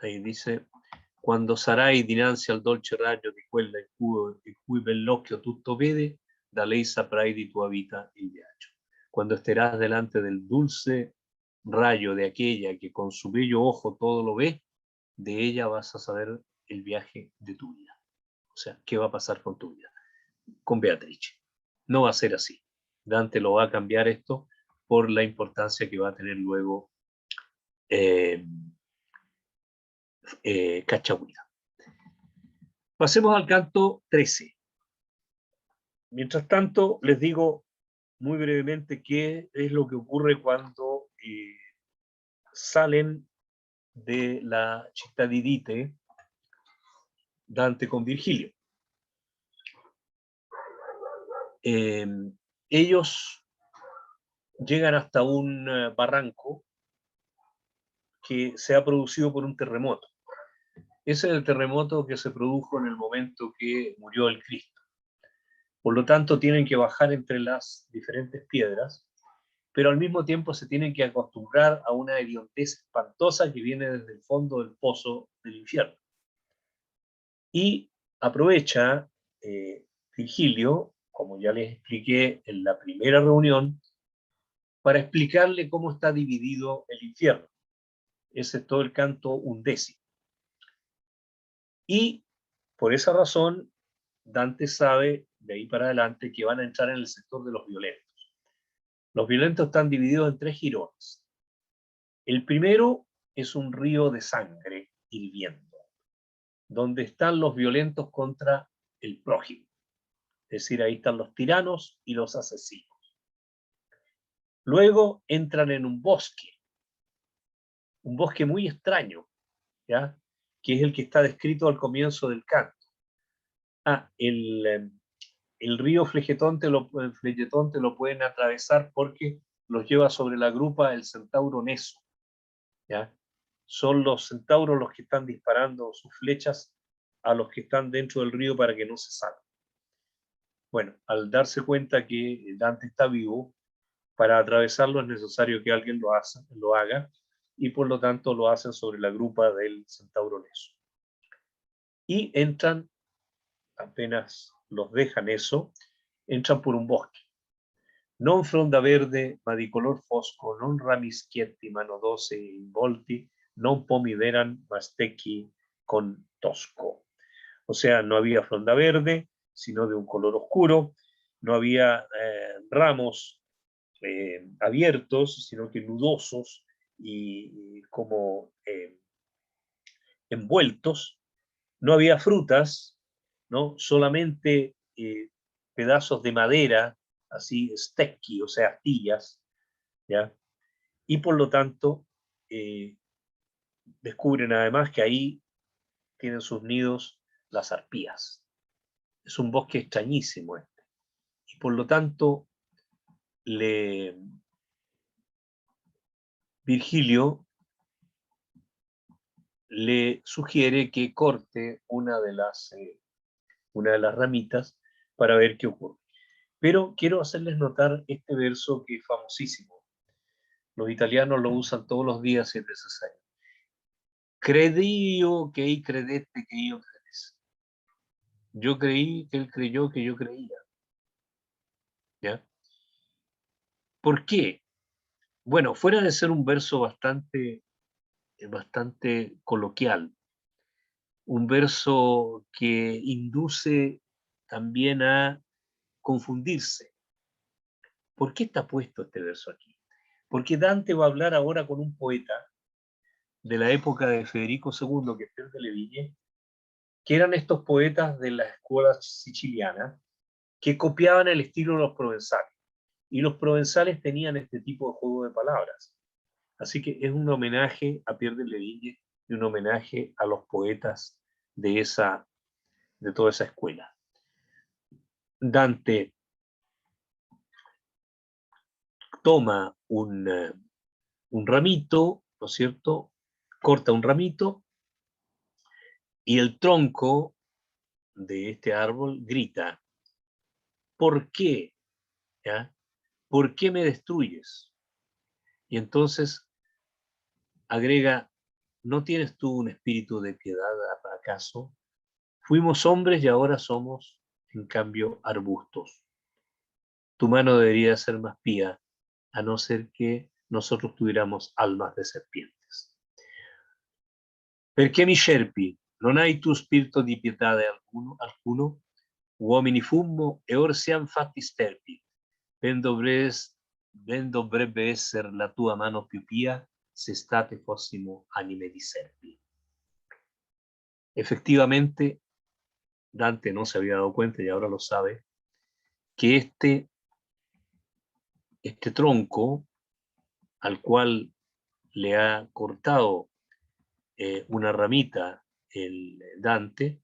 ahí dice, quando sarai dinanzi al dolce raggio di quella il cui bell'occhio tutto vede, da lei saprai di tua vita il viaggio. Cuando estarás delante del dulce rayo de aquella que con su bello ojo todo lo ve, de ella vas a saber el viaje de tu vida. O sea, ¿qué va a pasar con tu vida? Con Beatrice. No va a ser así. Dante lo va a cambiar esto por la importancia que va a tener luego Cachagüira. Pasemos al canto 13. Mientras tanto, les digo muy brevemente qué es lo que ocurre cuando salen de la Città di Dite Dante con Virgilio. ellos llegan hasta un barranco que se ha producido por un terremoto. Ese es el terremoto que se produjo en el momento que murió el Cristo. Por lo tanto, tienen que bajar entre las diferentes piedras, pero al mismo tiempo se tienen que acostumbrar a una hediondez espantosa que viene desde el fondo del pozo del infierno. Y aprovecha Virgilio, como ya les expliqué en la primera reunión, para explicarle cómo está dividido el infierno. Ese es todo el canto undécimo. Y por esa razón, Dante sabe de ahí para adelante que van a entrar en el sector de los violentos. Los violentos están divididos en 3 jirones. El primero es un río de sangre hirviendo, donde están los violentos contra el prójimo. Es decir, ahí están los tiranos y los asesinos. Luego entran en un bosque muy extraño, ¿ya? Que es el que está descrito al comienzo del canto. El río Flegetón te lo pueden atravesar porque los lleva sobre la grupa el centauro Neso, ¿ya? Son los centauros los que están disparando sus flechas a los que están dentro del río para que no se salgan. Bueno, al darse cuenta que Dante está vivo, para atravesarlo es necesario que alguien lo haga, y por lo tanto lo hacen sobre la grupa del centauro Neso. Y entran, apenas los dejan eso, entran por un bosque. Non fronda verde, ma di color fosco, non rami schietti, ma nodosi involti, non pomi veran, ma stecchi con tosco. O sea, no había fronda verde, sino de un color oscuro, no había ramos abiertos, sino que nudosos y como envueltos. No había frutas, ¿no? Solamente pedazos de madera, así stecchi, o sea, astillas, ¿ya? Y por lo tanto, descubren además que ahí tienen sus nidos las arpías. Es un bosque extrañísimo este. Y por lo tanto, Virgilio le sugiere que corte una de las ramitas para ver qué ocurre. Pero quiero hacerles notar este verso que es famosísimo. Los italianos lo usan todos los días si es necesario. Credio que ei credette que io credesse. Yo creí que él creyó que yo creía. ¿Ya? ¿Por qué? Bueno, fuera de ser un verso bastante coloquial, un verso que induce también a confundirse. ¿Por qué está puesto este verso aquí? Porque Dante va a hablar ahora con un poeta de la época de Federico II, que es Pier delle Vigne, que eran estos poetas de la escuela siciliana que copiaban el estilo de los provenzales. Y los provenzales tenían este tipo de juego de palabras. Así que es un homenaje a Pier delle Vigne y un homenaje a los poetas de toda esa escuela. Dante toma un ramito, ¿no es cierto? Corta un ramito y el tronco de este árbol grita: ¿por qué? ¿Ya? ¿Por qué me destruyes? Y entonces agrega: ¿no tienes tú un espíritu de piedad acaso? Fuimos hombres y ahora somos, en cambio, arbustos. Tu mano debería ser más pía, a no ser que nosotros tuviéramos almas de serpientes. Perché mi scerpi? Non hai tu spirito di pietà alcuno? Uomini fummo e or siam fatti sterpi. Ben dovrebbe essere la tua mano più pia se state fossimo anime di serpi. Efectivamente, Dante no se había dado cuenta y ahora lo sabe, que este tronco al cual le ha cortado una ramita el Dante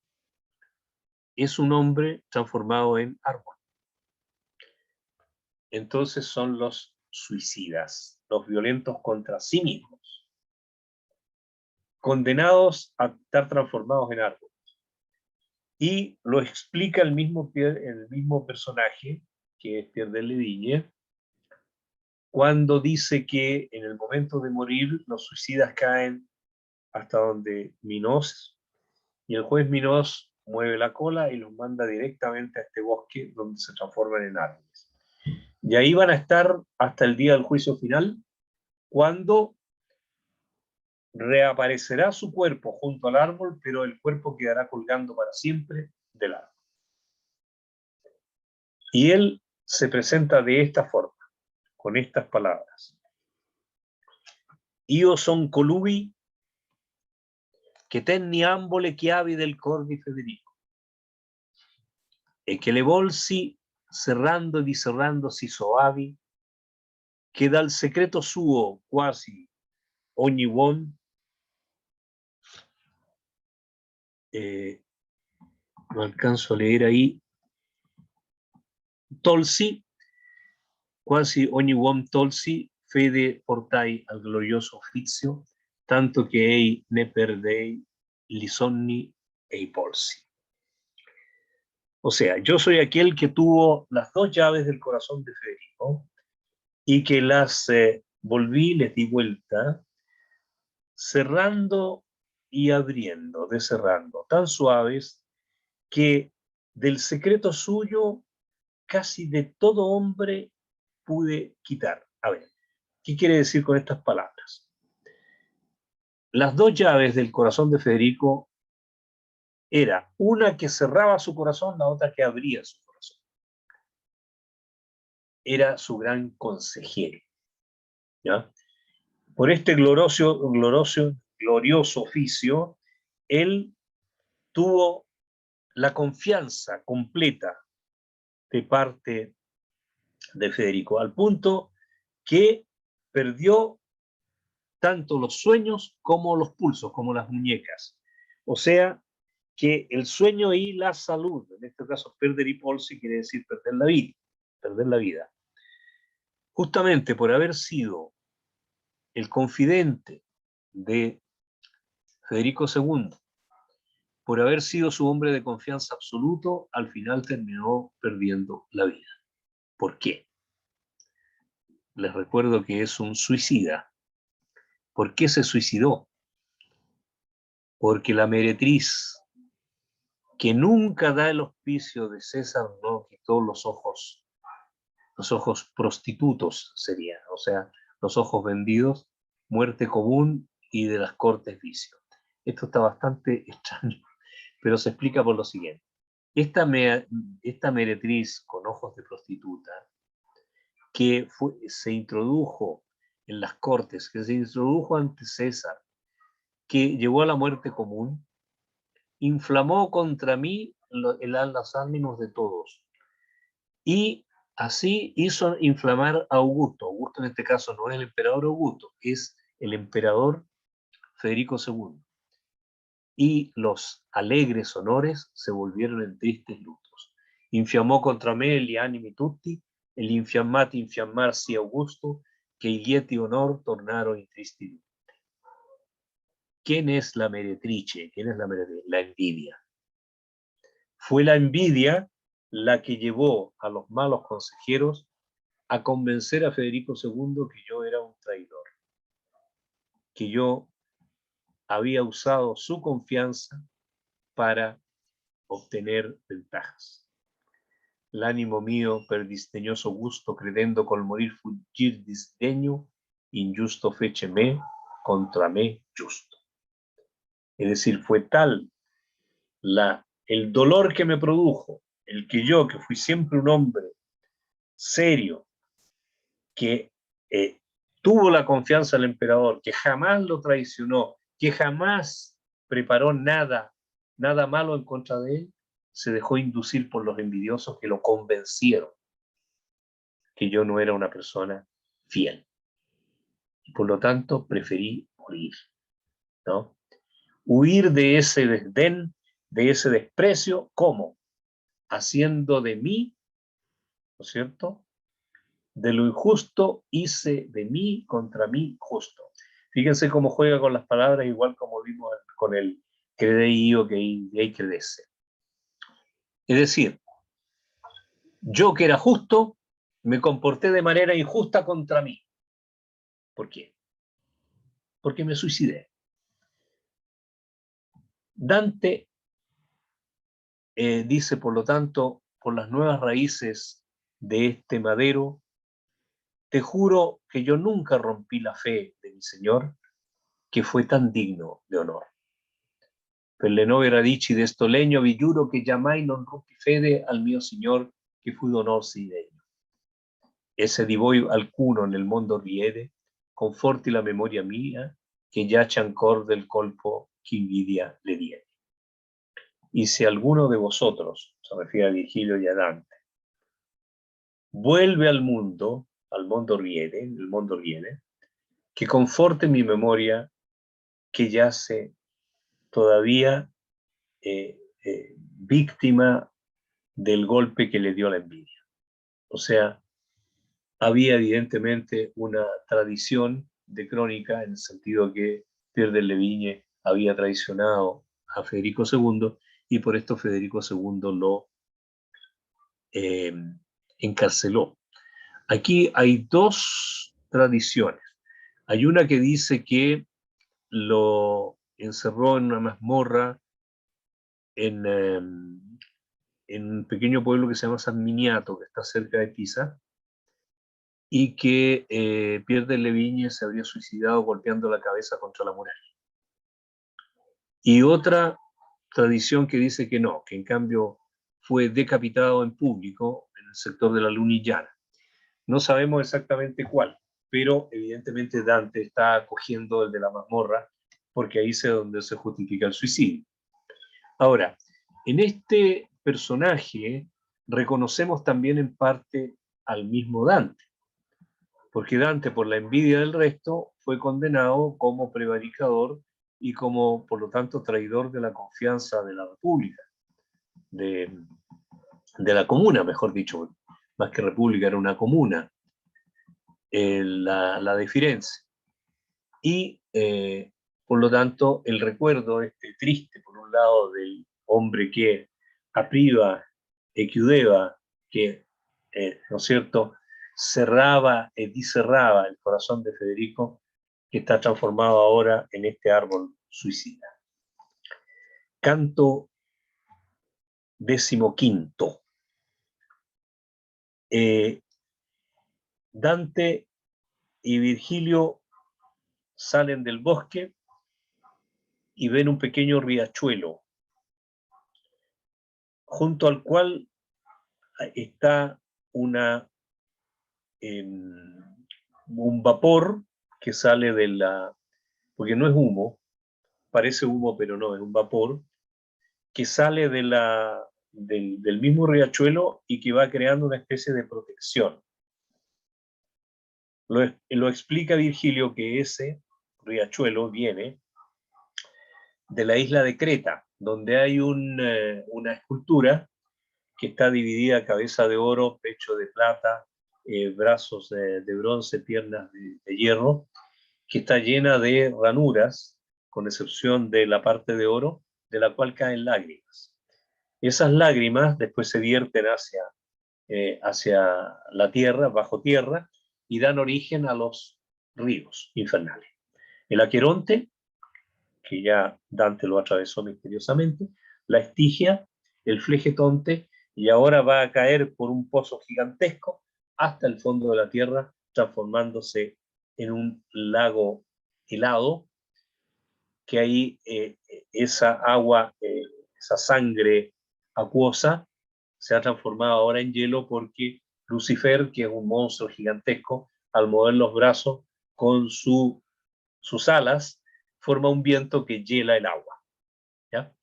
es un hombre transformado en árbol. entonces son los suicidas, los violentos contra sí mismos, condenados a estar transformados en árboles. Y lo explica el mismo personaje, que es Pierre de Ledigne, cuando dice que en el momento de morir los suicidas caen hasta donde Minos, y el juez Minos mueve la cola y los manda directamente a este bosque donde se transforman en árboles. Y ahí van a estar hasta el día del juicio final, cuando reaparecerá su cuerpo junto al árbol, pero el cuerpo quedará colgando para siempre del árbol. Y él se presenta de esta forma, con estas palabras. Io son colui che tenni ambole chiavi del cor di Federico, e che le volsi, serrando e diserrandosi soavi, che dal secreto suo quasi ogni uom, no alcanzo a leer ahí, tolsi, quasi ogni uom tolsi, fede portai al glorioso ufficio, tanto che ei ne perdei li sonni e i polsi. O sea, yo soy aquel que tuvo las dos llaves del corazón de Federico y que las volví, les di vuelta, cerrando y abriendo, descerrando, tan suaves que del secreto suyo casi de todo hombre pude quitar. A ver, ¿qué quiere decir con estas palabras? Las dos llaves del corazón de Federico era una que cerraba su corazón, la otra que abría su corazón. Era su gran consejero, ¿ya? Por este glorioso oficio, él tuvo la confianza completa de parte de Federico, al punto que perdió tanto los sueños como los pulsos, como las muñecas. O sea, que el sueño y la salud, en este caso perder y polsi quiere decir perder la vida. Justamente por haber sido el confidente de Federico II, por haber sido su hombre de confianza absoluto, al final terminó perdiendo la vida. ¿Por qué? Les recuerdo que es un suicida. ¿Por qué se suicidó? Porque la meretriz, que nunca da el auspicio de César, no quitó los ojos prostitutos serían, o sea, los ojos vendidos, muerte común y de las cortes vicio. Esto está bastante extraño, pero se explica por lo siguiente. Esta meretriz con ojos de prostituta, que se introdujo en las cortes, que se introdujo ante César, que llevó a la muerte común, inflamó contra mí los ánimos de todos. Y así hizo inflamar a Augusto. Augusto en este caso no es el emperador Augusto, es el emperador Federico II. Y los alegres honores se volvieron en tristes lutos. Infiamó contra me gli animi tutti, el infiammati infiammarsi Augusto, que ilieti honor tornaron in tristi lutti. ¿Quién es la meretrice? ¿Quién es la meretrice? La envidia. Fue la envidia la que llevó a los malos consejeros a convencer a Federico II que yo era un traidor, que yo había usado su confianza para obtener ventajas. L'animo mio per disdegnoso gusto credendo col morir fuggir disdegno, injusto fece me, contra me justo. Es decir, fue tal el dolor que me produjo, el que yo, que fui siempre un hombre serio, que tuvo la confianza del emperador, que jamás lo traicionó, que jamás preparó nada malo en contra de él, se dejó inducir por los envidiosos que lo convencieron que yo no era una persona fiel. Y por lo tanto preferí morir, ¿no? Huir de ese desdén, de ese desprecio, ¿cómo? Haciendo de mí, ¿no es cierto?, De lo injusto hice de mí contra mí justo. Fíjense cómo juega con las palabras, igual como vimos con el credeío que hay credece. Es decir, yo que era justo, me comporté de manera injusta contra mí. ¿Por qué? Porque me suicidé. Dante dice, por lo tanto, por las nuevas raíces de este madero, te juro que yo nunca rompí la fe de mi Señor, que fue tan digno de honor. Per le nove radici d'esto legno vi giuro che giammai non ruppi fede al mio Signor, che fu d'onor sì degno. E se di voi alcuno nel mondo riede, conforti la memoria mia, che giace ancor del colpo che invidia le diede. Y si alguno de vosotros, se refiere a Virgilio y a Dante, vuelve al mundo riede, el mundo riede, que conforte mi memoria, que yace todavía víctima del golpe que le dio la envidia. O sea, había evidentemente una tradición de crónica en el sentido que Pierre de Levigne había traicionado a Federico II y por esto Federico II lo encarceló. Aquí hay dos tradiciones. Hay una que dice que lo encerró en una mazmorra en un pequeño pueblo que se llama San Miniato, que está cerca de Pisa, y que Pierre de Levigne se habría suicidado golpeando la cabeza contra la muralla. Y otra tradición que dice que no, que en cambio fue decapitado en público en el sector de la Lunigiana. No sabemos exactamente cuál, pero evidentemente Dante está acogiendo el de la mazmorra, porque ahí es donde se justifica el suicidio. Ahora, en este personaje reconocemos también en parte al mismo Dante, porque Dante, por la envidia del resto, fue condenado como prevaricador y como, por lo tanto, traidor de la confianza de la República, de la comuna, mejor dicho, más que república, era una comuna, la de Firenze. Y, por lo tanto, el recuerdo triste, por un lado, del hombre que apriva e chiudeva, que, ¿no es cierto?, cerraba y diserraba el corazón de Federico, que está transformado ahora en este árbol suicida. Canto 15. Dante y Virgilio salen del bosque y ven un pequeño riachuelo, junto al cual está un vapor que sale de la, porque no es humo, parece humo pero no, es un vapor que sale de del mismo riachuelo y que va creando una especie de protección. Lo explica Virgilio que ese riachuelo viene de la isla de Creta, donde hay una escultura que está dividida: cabeza de oro, pecho de plata, brazos de bronce, piernas de hierro, que está llena de ranuras, con excepción de la parte de oro, de la cual caen lágrimas. Esas lágrimas después se vierten hacia la tierra, bajo tierra, y dan origen a los ríos infernales. El Aqueronte, que ya Dante lo atravesó misteriosamente, la Estigia, el Flegetonte, y ahora va a caer por un pozo gigantesco hasta el fondo de la tierra, transformándose en un lago helado, que ahí esa agua, esa sangre acuosa, se ha transformado ahora en hielo porque Lucifer, que es un monstruo gigantesco, al mover los brazos con sus alas, forma un viento que hiela el agua. ¿Ya?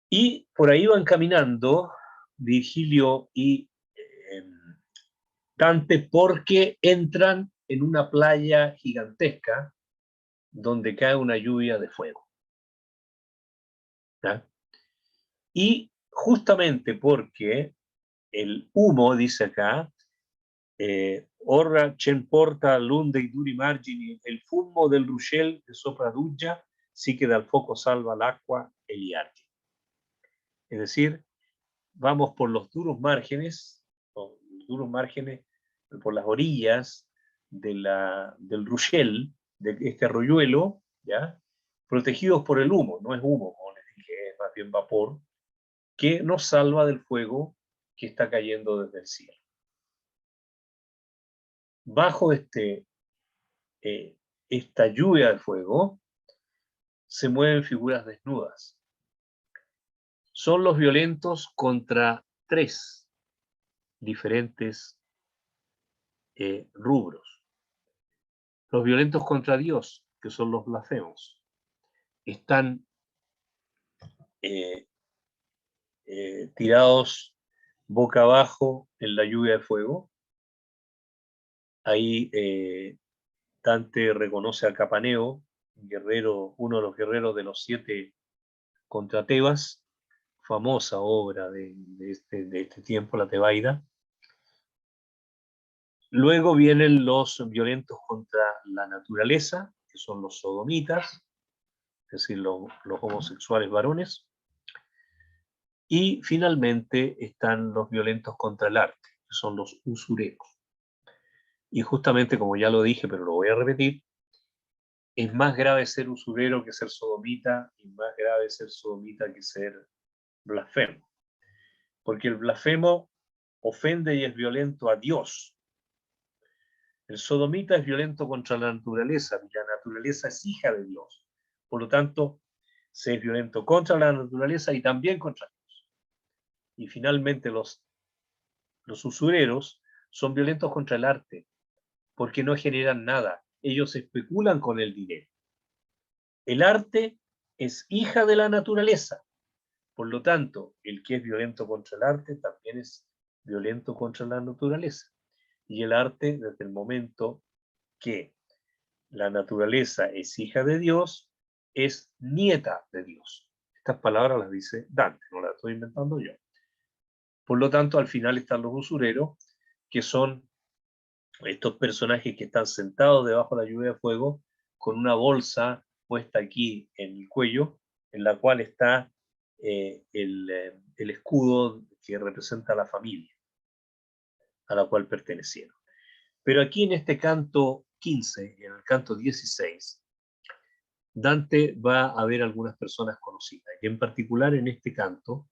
Y por ahí van caminando Virgilio y Dante, porque entran en una playa gigantesca donde cae una lluvia de fuego. ¿Ya? Y justamente porque el humo, dice acá, Orra Chen porta l'onde i duri margini, il fumo del ruscel che sopradduggia, sì che dal fuoco salva l'acqua e gli argini. Es decir, vamos por los duros márgenes, por las orillas del Ruchel, de este arroyuelo, ¿ya? Protegidos por el humo, no es humo, como les dije, es más bien vapor, que nos salva del fuego que está cayendo desde el cielo. Bajo esta lluvia de fuego se mueven figuras desnudas. Son los violentos contra tres diferentes rubros. Los violentos contra Dios, que son los blasfemos, están tirados boca abajo en la lluvia de fuego. Ahí Dante reconoce a Capaneo, guerrero, uno de los guerreros de los 7 contra Tebas, famosa obra de este tiempo, la Tebaida. Luego vienen los violentos contra la naturaleza, que son los sodomitas, es decir, los homosexuales varones. Y finalmente están los violentos contra el arte, que son los usureros. Y justamente, como ya lo dije, pero lo voy a repetir, es más grave ser usurero que ser sodomita, y más grave ser sodomita que ser blasfemo. Porque el blasfemo ofende y es violento a Dios. El sodomita es violento contra la naturaleza, y la naturaleza es hija de Dios. Por lo tanto, se es violento contra la naturaleza y también contra Dios. Y finalmente los usureros son violentos contra el arte, porque no generan nada. Ellos especulan con el dinero. El arte es hija de la naturaleza. Por lo tanto, el que es violento contra el arte también es violento contra la naturaleza. Y el arte, desde el momento que la naturaleza es hija de Dios, es nieta de Dios. Estas palabras las dice Dante, no las estoy inventando yo. Por lo tanto, al final están los usureros, que son estos personajes que están sentados debajo de la lluvia de fuego, con una bolsa puesta aquí en el cuello, en la cual está el escudo que representa a la familia a la cual pertenecieron. Pero aquí en este canto 15, en el canto 16, Dante va a ver algunas personas conocidas, y en particular en este canto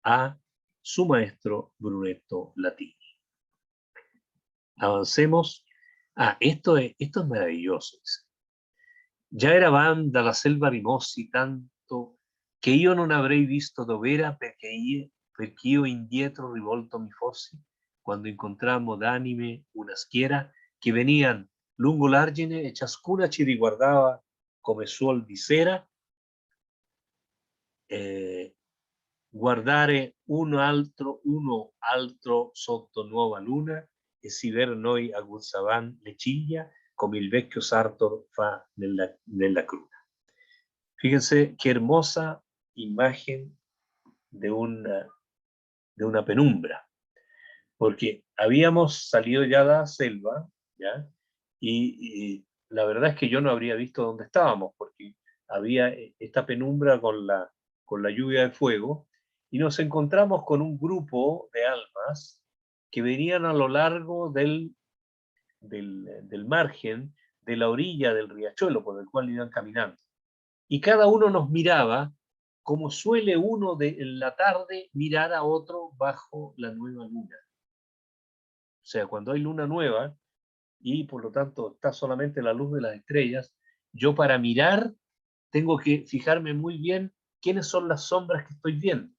a su maestro Brunetto Latini. Avancemos. Esto es maravilloso. Ya era banda la selva rimosi tanto che io non avrei visto dov'era perché io indietro rivolto mi fossi quando incontrammo d'anime una schiera che venian lungo l'argine e ciascuna ci riguardava come suol di sera, guardare uno altro sotto nuova luna e si ver noi aguzzavan le ciglia come il vecchio Sartor fa nella cruna. Fíjense qué hermosa imagen de una penumbra, porque habíamos salido ya de la selva, ¿ya? Y la verdad es que yo no habría visto dónde estábamos, porque había esta penumbra con la lluvia de fuego, y nos encontramos con un grupo de almas que venían a lo largo del margen, de la orilla del riachuelo por el cual iban caminando. Y cada uno nos miraba como suele uno en la tarde mirar a otro bajo la nueva luna. O sea, cuando hay luna nueva y por lo tanto está solamente la luz de las estrellas, yo para mirar tengo que fijarme muy bien quiénes son las sombras que estoy viendo.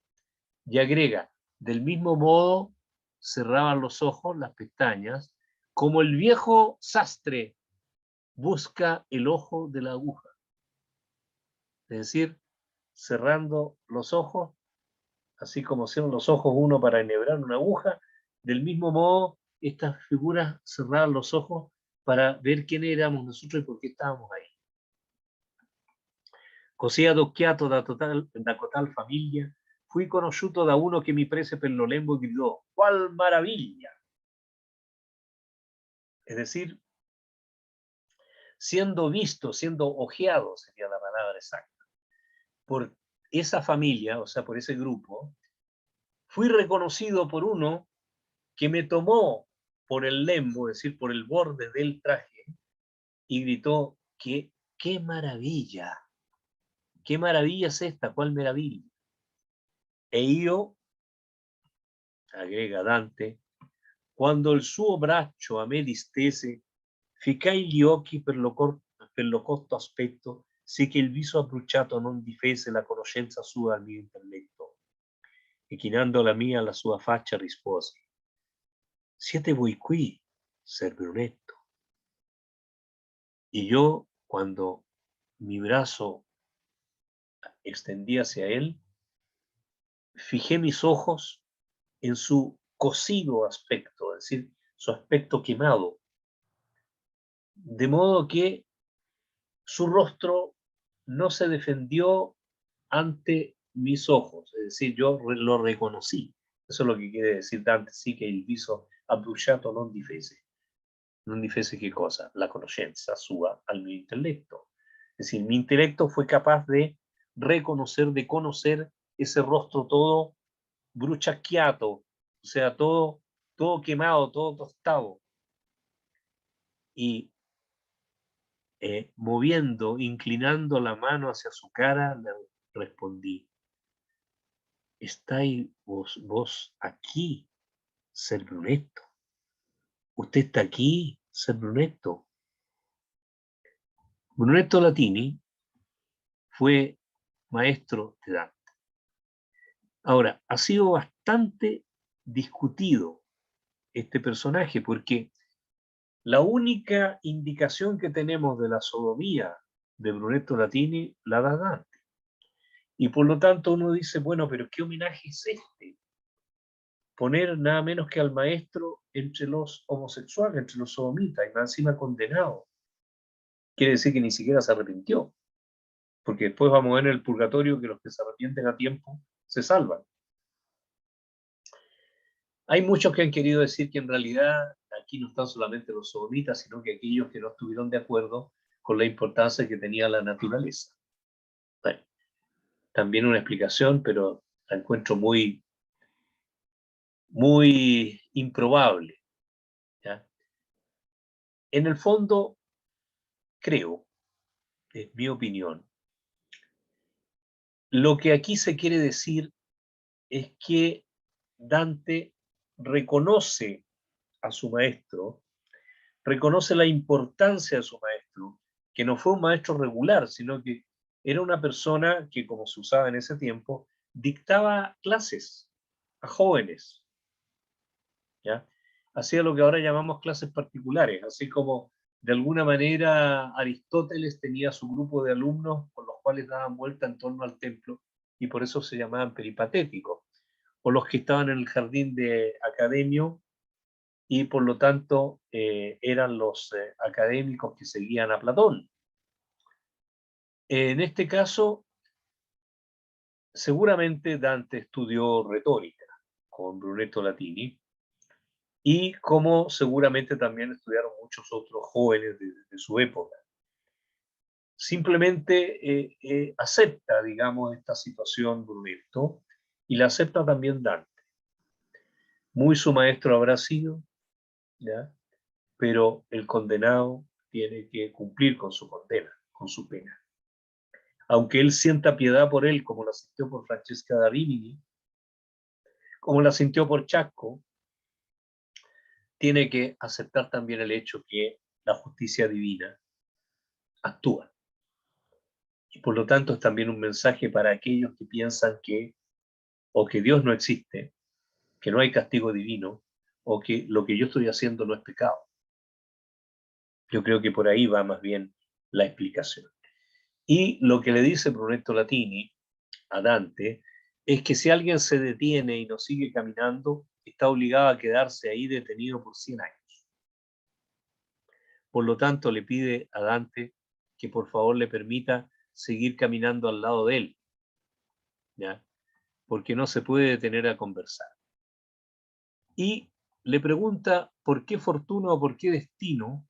Y agrega, del mismo modo cerraban los ojos, las pestañas, como el viejo sastre busca el ojo de la aguja. Es decir, cerrando los ojos, así como cierran los ojos uno para enhebrar una aguja, del mismo modo estas figuras cerraban los ojos para ver quién éramos nosotros y por qué estábamos ahí. Così adocchiato da cotal famiglia, fui conosciuto da uno che mi prese per lo lembo e gridò: «Qual maraviglia!». Es decir, siendo visto, siendo ojeado, sería la palabra exacta, por esa familia, o sea, por ese grupo, fui reconocido por uno que me tomó por el lembo, es decir, por el borde del traje, y gritó que qué maravilla es esta, cuál maravilla. E io, agrega Dante, quando il suo braccio a me distese, ficai gli occhi per lo cotto aspetto, sì che il viso abbruciato non difese la conoscenza sua al mio intelletto. E chinando la mia alla sua faccia risposi, siete voi qui, ser Brunetto. Y yo, cuando mi brazo extendí hacia él, fijé mis ojos en su cocido aspecto, es decir, su aspecto quemado, de modo que su rostro no se defendió ante mis ojos, es decir, yo lo reconocí. Eso es lo que quiere decir Dante, sí che il viso abbruciato non difese. Non difese che cosa? La conoscenza sua al mio intelletto. Es decir, mi intelecto fue capaz de reconocer, de conocer ese rostro todo bruchasqueado, o sea, todo quemado, todo tostado. Y moviendo, inclinando la mano hacia su cara, le respondí, ¿estáis vos aquí, ser Brunetto? ¿Usted está aquí, ser Brunetto? Brunetto Latini fue maestro de Dante. Ahora, ha sido bastante discutido este personaje porque la única indicación que tenemos de la sodomía de Brunetto Latini la da Dante. Y por lo tanto uno dice, bueno, pero ¿qué homenaje es este? Poner nada menos que al maestro entre los homosexuales, entre los sodomitas, y más encima condenado. Quiere decir que ni siquiera se arrepintió, porque después vamos a ver en el purgatorio que los que se arrepienten a tiempo se salvan. Hay muchos que han querido decir que en realidad aquí no están solamente los sodomitas, sino que aquellos que no estuvieron de acuerdo con la importancia que tenía la naturaleza. Bueno, también una explicación, pero la encuentro muy improbable, ¿ya? En el fondo, creo, es mi opinión, lo que aquí se quiere decir es que Dante reconoce a su maestro, reconoce la importancia de su maestro, que no fue un maestro regular, sino que era una persona que, como se usaba en ese tiempo, dictaba clases a jóvenes, ¿ya? Hacía lo que ahora llamamos clases particulares, así como de alguna manera Aristóteles tenía su grupo de alumnos con los cuales daban vuelta en torno al templo y por eso se llamaban peripatéticos, o los que estaban en el jardín de Academio y por lo tanto eran los académicos que seguían a Platón. En este caso, seguramente Dante estudió retórica con Brunetto Latini, y como seguramente también estudiaron muchos otros jóvenes de su época. Simplemente acepta, digamos, esta situación Brunetto y la acepta también Dante. Muy su maestro habrá sido, ¿ya? Pero el condenado tiene que cumplir con su condena, con su pena. Aunque él sienta piedad por él, como la sintió por Francesca da Rimini, como la sintió por Chasco, tiene que aceptar también el hecho que la justicia divina actúa. Y por lo tanto es también un mensaje para aquellos que piensan que o que Dios no existe, que no hay castigo divino, o que lo que yo estoy haciendo no es pecado. Yo creo que por ahí va más bien la explicación. Y lo que le dice Brunetto Latini a Dante es que si alguien se detiene y no sigue caminando, está obligado a quedarse ahí detenido por 100 años. Por lo tanto, le pide a Dante que por favor le permita seguir caminando al lado de él, ¿ya? Porque no se puede detener a conversar. Y le pregunta por qué fortuna o por qué destino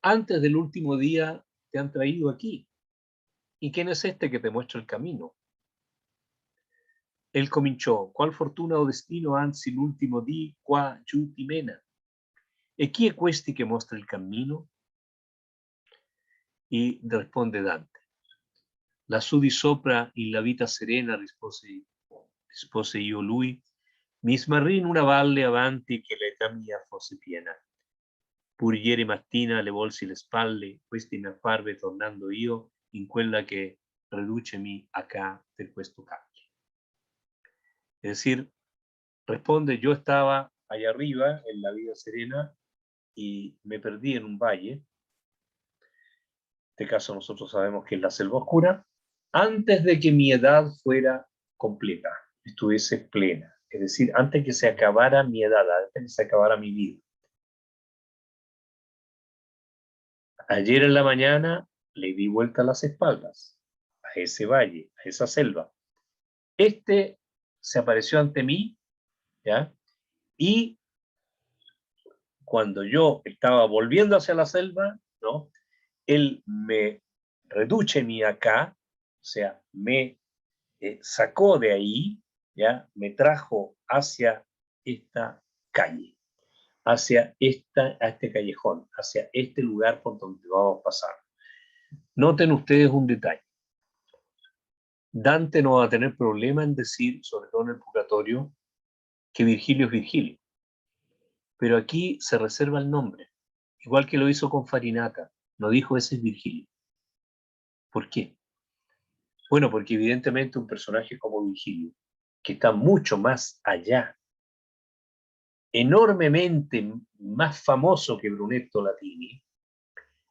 antes del último día te han traído aquí. ¿Y quién es este que te muestra el camino? Él cominciò, qual fortuna o destino anzi l'ultimo di qua giù ti mena? E chi è questi che mostra il cammino? Y risponde Dante, lassù di sopra in la vita serena, rispose io lui, mi smarrì in una valle avanti che l'età mia fosse piena. Pur ieri mattina le volsi le spalle, questi mi apparve tornando io in quella che reducemi acá per questo cambio. Es decir, responde, yo estaba allá arriba en la vida serena y me perdí en un valle. En este caso nosotros sabemos que es la selva oscura, antes de que mi edad fuera completa, estuviese plena. Es decir, antes que se acabara mi edad, antes que se acabara mi vida. Ayer en la mañana le di vuelta a las espaldas a ese valle, a esa selva. Este se apareció ante mí, ¿ya? Y cuando yo estaba volviendo hacia la selva, ¿no? Él me reduce mi acá, o sea, me sacó de ahí, ¿ya? Me trajo hacia esta calle, hacia este callejón, hacia este lugar por donde vamos a pasar. Noten ustedes un detalle. Dante no va a tener problema en decir, sobre todo en el purgatorio, que Virgilio es Virgilio. Pero aquí se reserva el nombre, igual que lo hizo con Farinata. No dijo ese es Virgilio. ¿Por qué? Bueno, porque evidentemente un personaje como Virgilio, que está mucho más allá, enormemente más famoso que Brunetto Latini,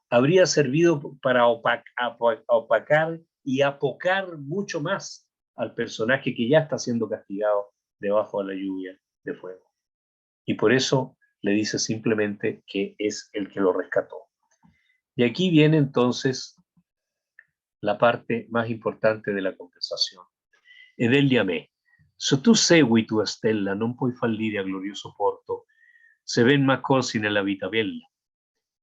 habría servido para opacar y apocar mucho más al personaje que ya está siendo castigado debajo de la lluvia de fuego. Y por eso le dice simplemente que es el que lo rescató. Y aquí viene entonces la parte más importante de la conversación. Ed egli a me, se tu segui tua stella non puoi fallire a glorioso porto, se ven ma corsi nella vita bella.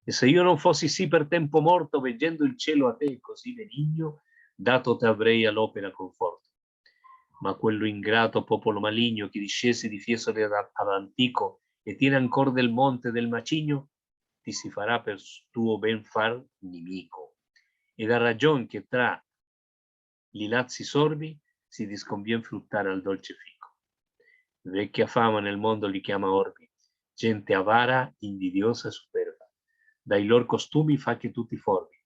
E se io non fossi sì per tempo morto, veggendo il cielo a te così benigno, dato te avrei all'opera conforto. Ma quello ingrato popolo maligno che discese di Fiesole ad Antico e tiene ancor del monte del Macigno, ti si farà per tuo ben far nemico. Ed ha ragion che tra li lazzi sorbi si disconvien fruttare al dolce fico. Vecchia fama nel mondo li chiama orbi, gente avara, invidiosa e superba. Dai lor costumi fa che tu ti formi.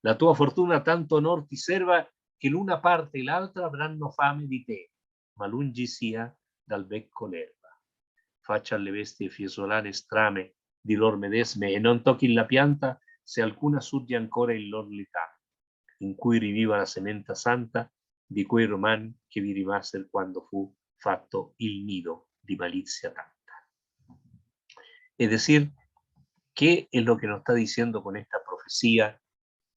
La tua fortuna tanto onor ti serva che l'una parte e l'altra avranno fame di te, ma lungi sia dal becco l'erba. Faccia alle bestie fiesolane strame di lor medesme e non tocchi la pianta se alcuna surge ancora in lor letame, in cui riviva la sementa santa di quei romani che vi rimasero quando fu fatto il nido di malizia tanta. Es decir, ¿qué es lo que nos está diciendo con esta profecía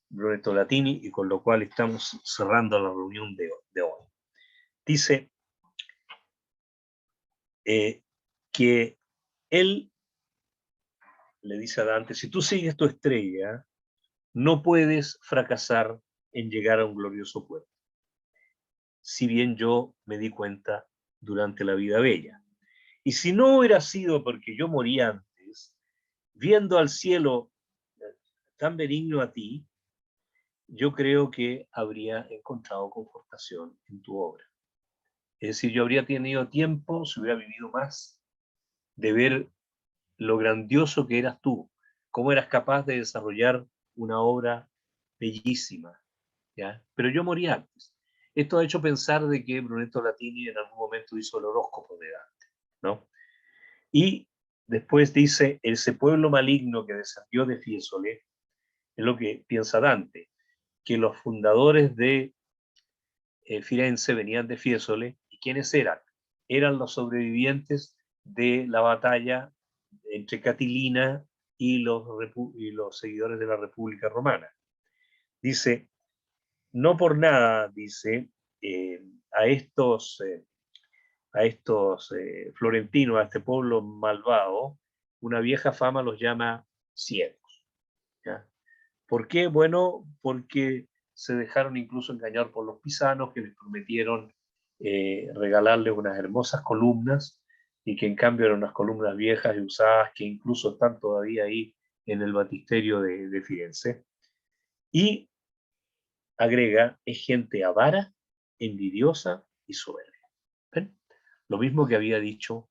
Brunetto Latini y con lo cual estamos cerrando la reunión de hoy? Dice que él le dice a Dante, si tú sigues tu estrella, no puedes fracasar en llegar a un glorioso puerto. Si bien yo me di cuenta durante la vida bella. Y si no hubiera sido porque yo morí antes, viendo al cielo tan benigno a ti, yo creo que habría encontrado confortación en tu obra. Es decir, yo habría tenido tiempo, si hubiera vivido más, de ver lo grandioso que eras tú, cómo eras capaz de desarrollar una obra bellísima, ¿ya? Pero yo morí antes. Esto ha hecho pensar de que Brunetto Latini en algún momento hizo el horóscopo de Dante, ¿no? Y después dice, ese pueblo maligno que descendió de Fiesole, es lo que piensa Dante, que los fundadores de Firenze venían de Fiesole, ¿y quiénes eran? Eran los sobrevivientes de la batalla entre Catilina y los seguidores de la República Romana. Dice, no por nada, dice, a estos a estos florentinos, a este pueblo malvado, una vieja fama los llama ciegos. ¿Ya? ¿Por qué? Bueno, porque se dejaron incluso engañar por los pisanos, que les prometieron regalarles unas hermosas columnas, y que en cambio eran unas columnas viejas y usadas, que incluso están todavía ahí en el batisterio de Firenze. Y agrega, es gente avara, envidiosa y soberbia. ¿Ven? Lo mismo que había dicho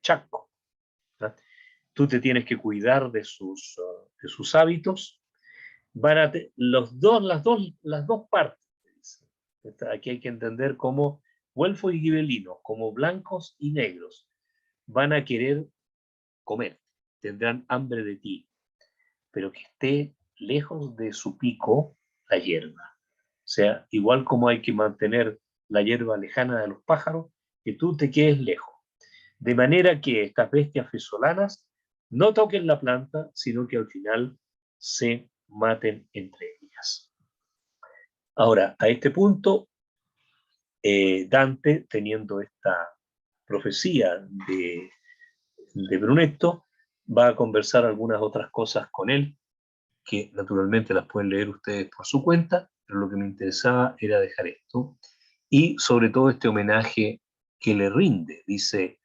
Chaco. ¿No? Tú te tienes que cuidar de sus hábitos. Las dos partes. Aquí hay que entender cómo güelfos y gibelinos, como blancos y negros, van a querer comer, tendrán hambre de ti, pero que esté lejos de su pico la hierba. O sea, igual como hay que mantener la hierba lejana de los pájaros, que tú te quedes lejos. De manera que estas bestias fesolanas no toquen la planta, sino que al final se maten entre ellas. Ahora, a este punto, Dante, teniendo esta profecía de Brunetto, va a conversar algunas otras cosas con él, que naturalmente las pueden leer ustedes por su cuenta, pero lo que me interesaba era dejar esto, y sobre todo este homenaje que le rinde. Dice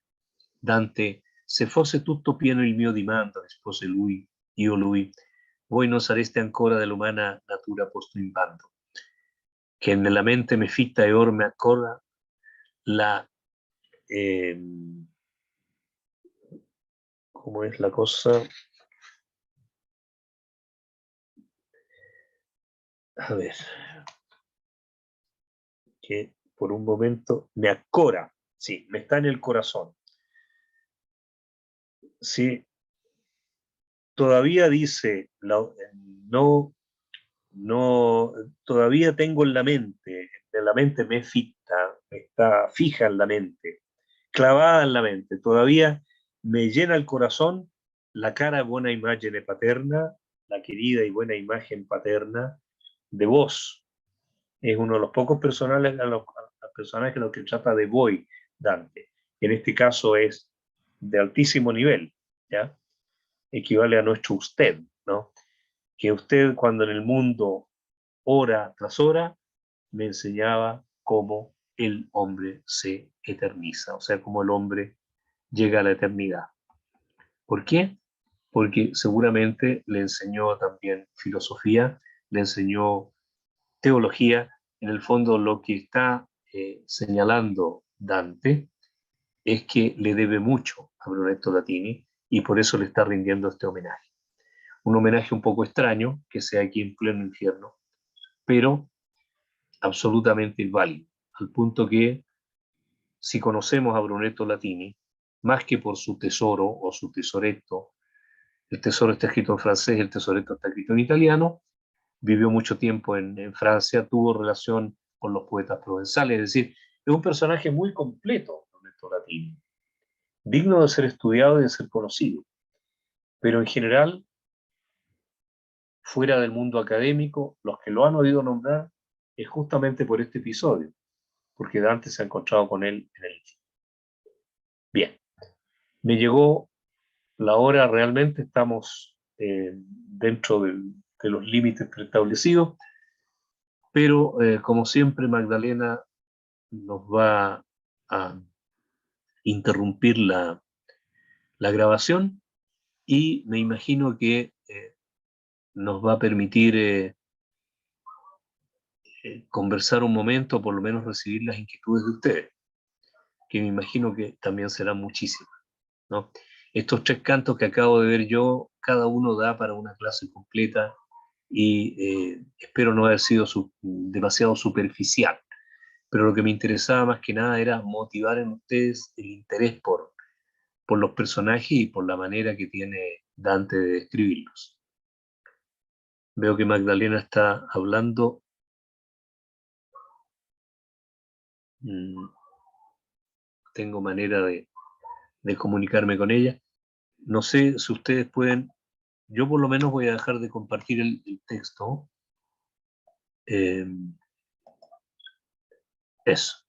Dante: se fosse tutto pieno il mio dimanda, rispose lui, io lui, voi non sareste ancora dell'umana natura posto in bando, che nella mente me fitta e or me ancora la... Eh, ¿cómo es la cosa? A ver, que por un momento me acora, sí, me está en el corazón. Sí, todavía dice, no, no, todavía tengo en la mente me fita, está fija en la mente, clavada en la mente, todavía me llena el corazón la cara buena imagen paterna, la querida y buena imagen paterna de vos. Es uno de los pocos personajes a los que trata de voi Dante. En este caso es de altísimo nivel, ¿ya? Equivale a nuestro usted, ¿no? Que usted, cuando en el mundo, hora tras hora, me enseñaba cómo el hombre se eterniza, o sea, cómo el hombre llega a la eternidad. ¿Por qué? Porque seguramente le enseñó también filosofía, le enseñó teología. En el fondo, lo que está señalando Dante es que le debe mucho a Brunetto Latini, y por eso le está rindiendo este homenaje. Un homenaje un poco extraño, que sea aquí en pleno infierno, pero absolutamente válido, al punto que, si conocemos a Brunetto Latini, más que por su tesoro o su tesoretto, el tesoro está escrito en francés, el tesoretto está escrito en italiano, vivió mucho tiempo en Francia, tuvo relación con los poetas provenzales, es decir, es un personaje muy completo, Brunetto Latini, digno de ser estudiado y de ser conocido, pero en general, fuera del mundo académico, los que lo han oído nombrar es justamente por este episodio, porque Dante se ha encontrado con él en el infierno. Bien, me llegó la hora, realmente estamos dentro de los límites preestablecidos, pero como siempre Magdalena nos va a interrumpir la grabación, y me imagino que nos va a permitir conversar un momento, por lo menos recibir las inquietudes de ustedes, que me imagino que también serán muchísimas, ¿no? Estos tres cantos que acabo de ver yo, cada uno da para una clase completa, y espero no haber sido demasiado superficial, pero lo que me interesaba más que nada era motivar en ustedes el interés por los personajes y por la manera que tiene Dante de describirlos. Veo que Magdalena está hablando. Tengo manera de comunicarme con ella. No sé si ustedes pueden, yo por lo menos voy a dejar de compartir el texto. Eso.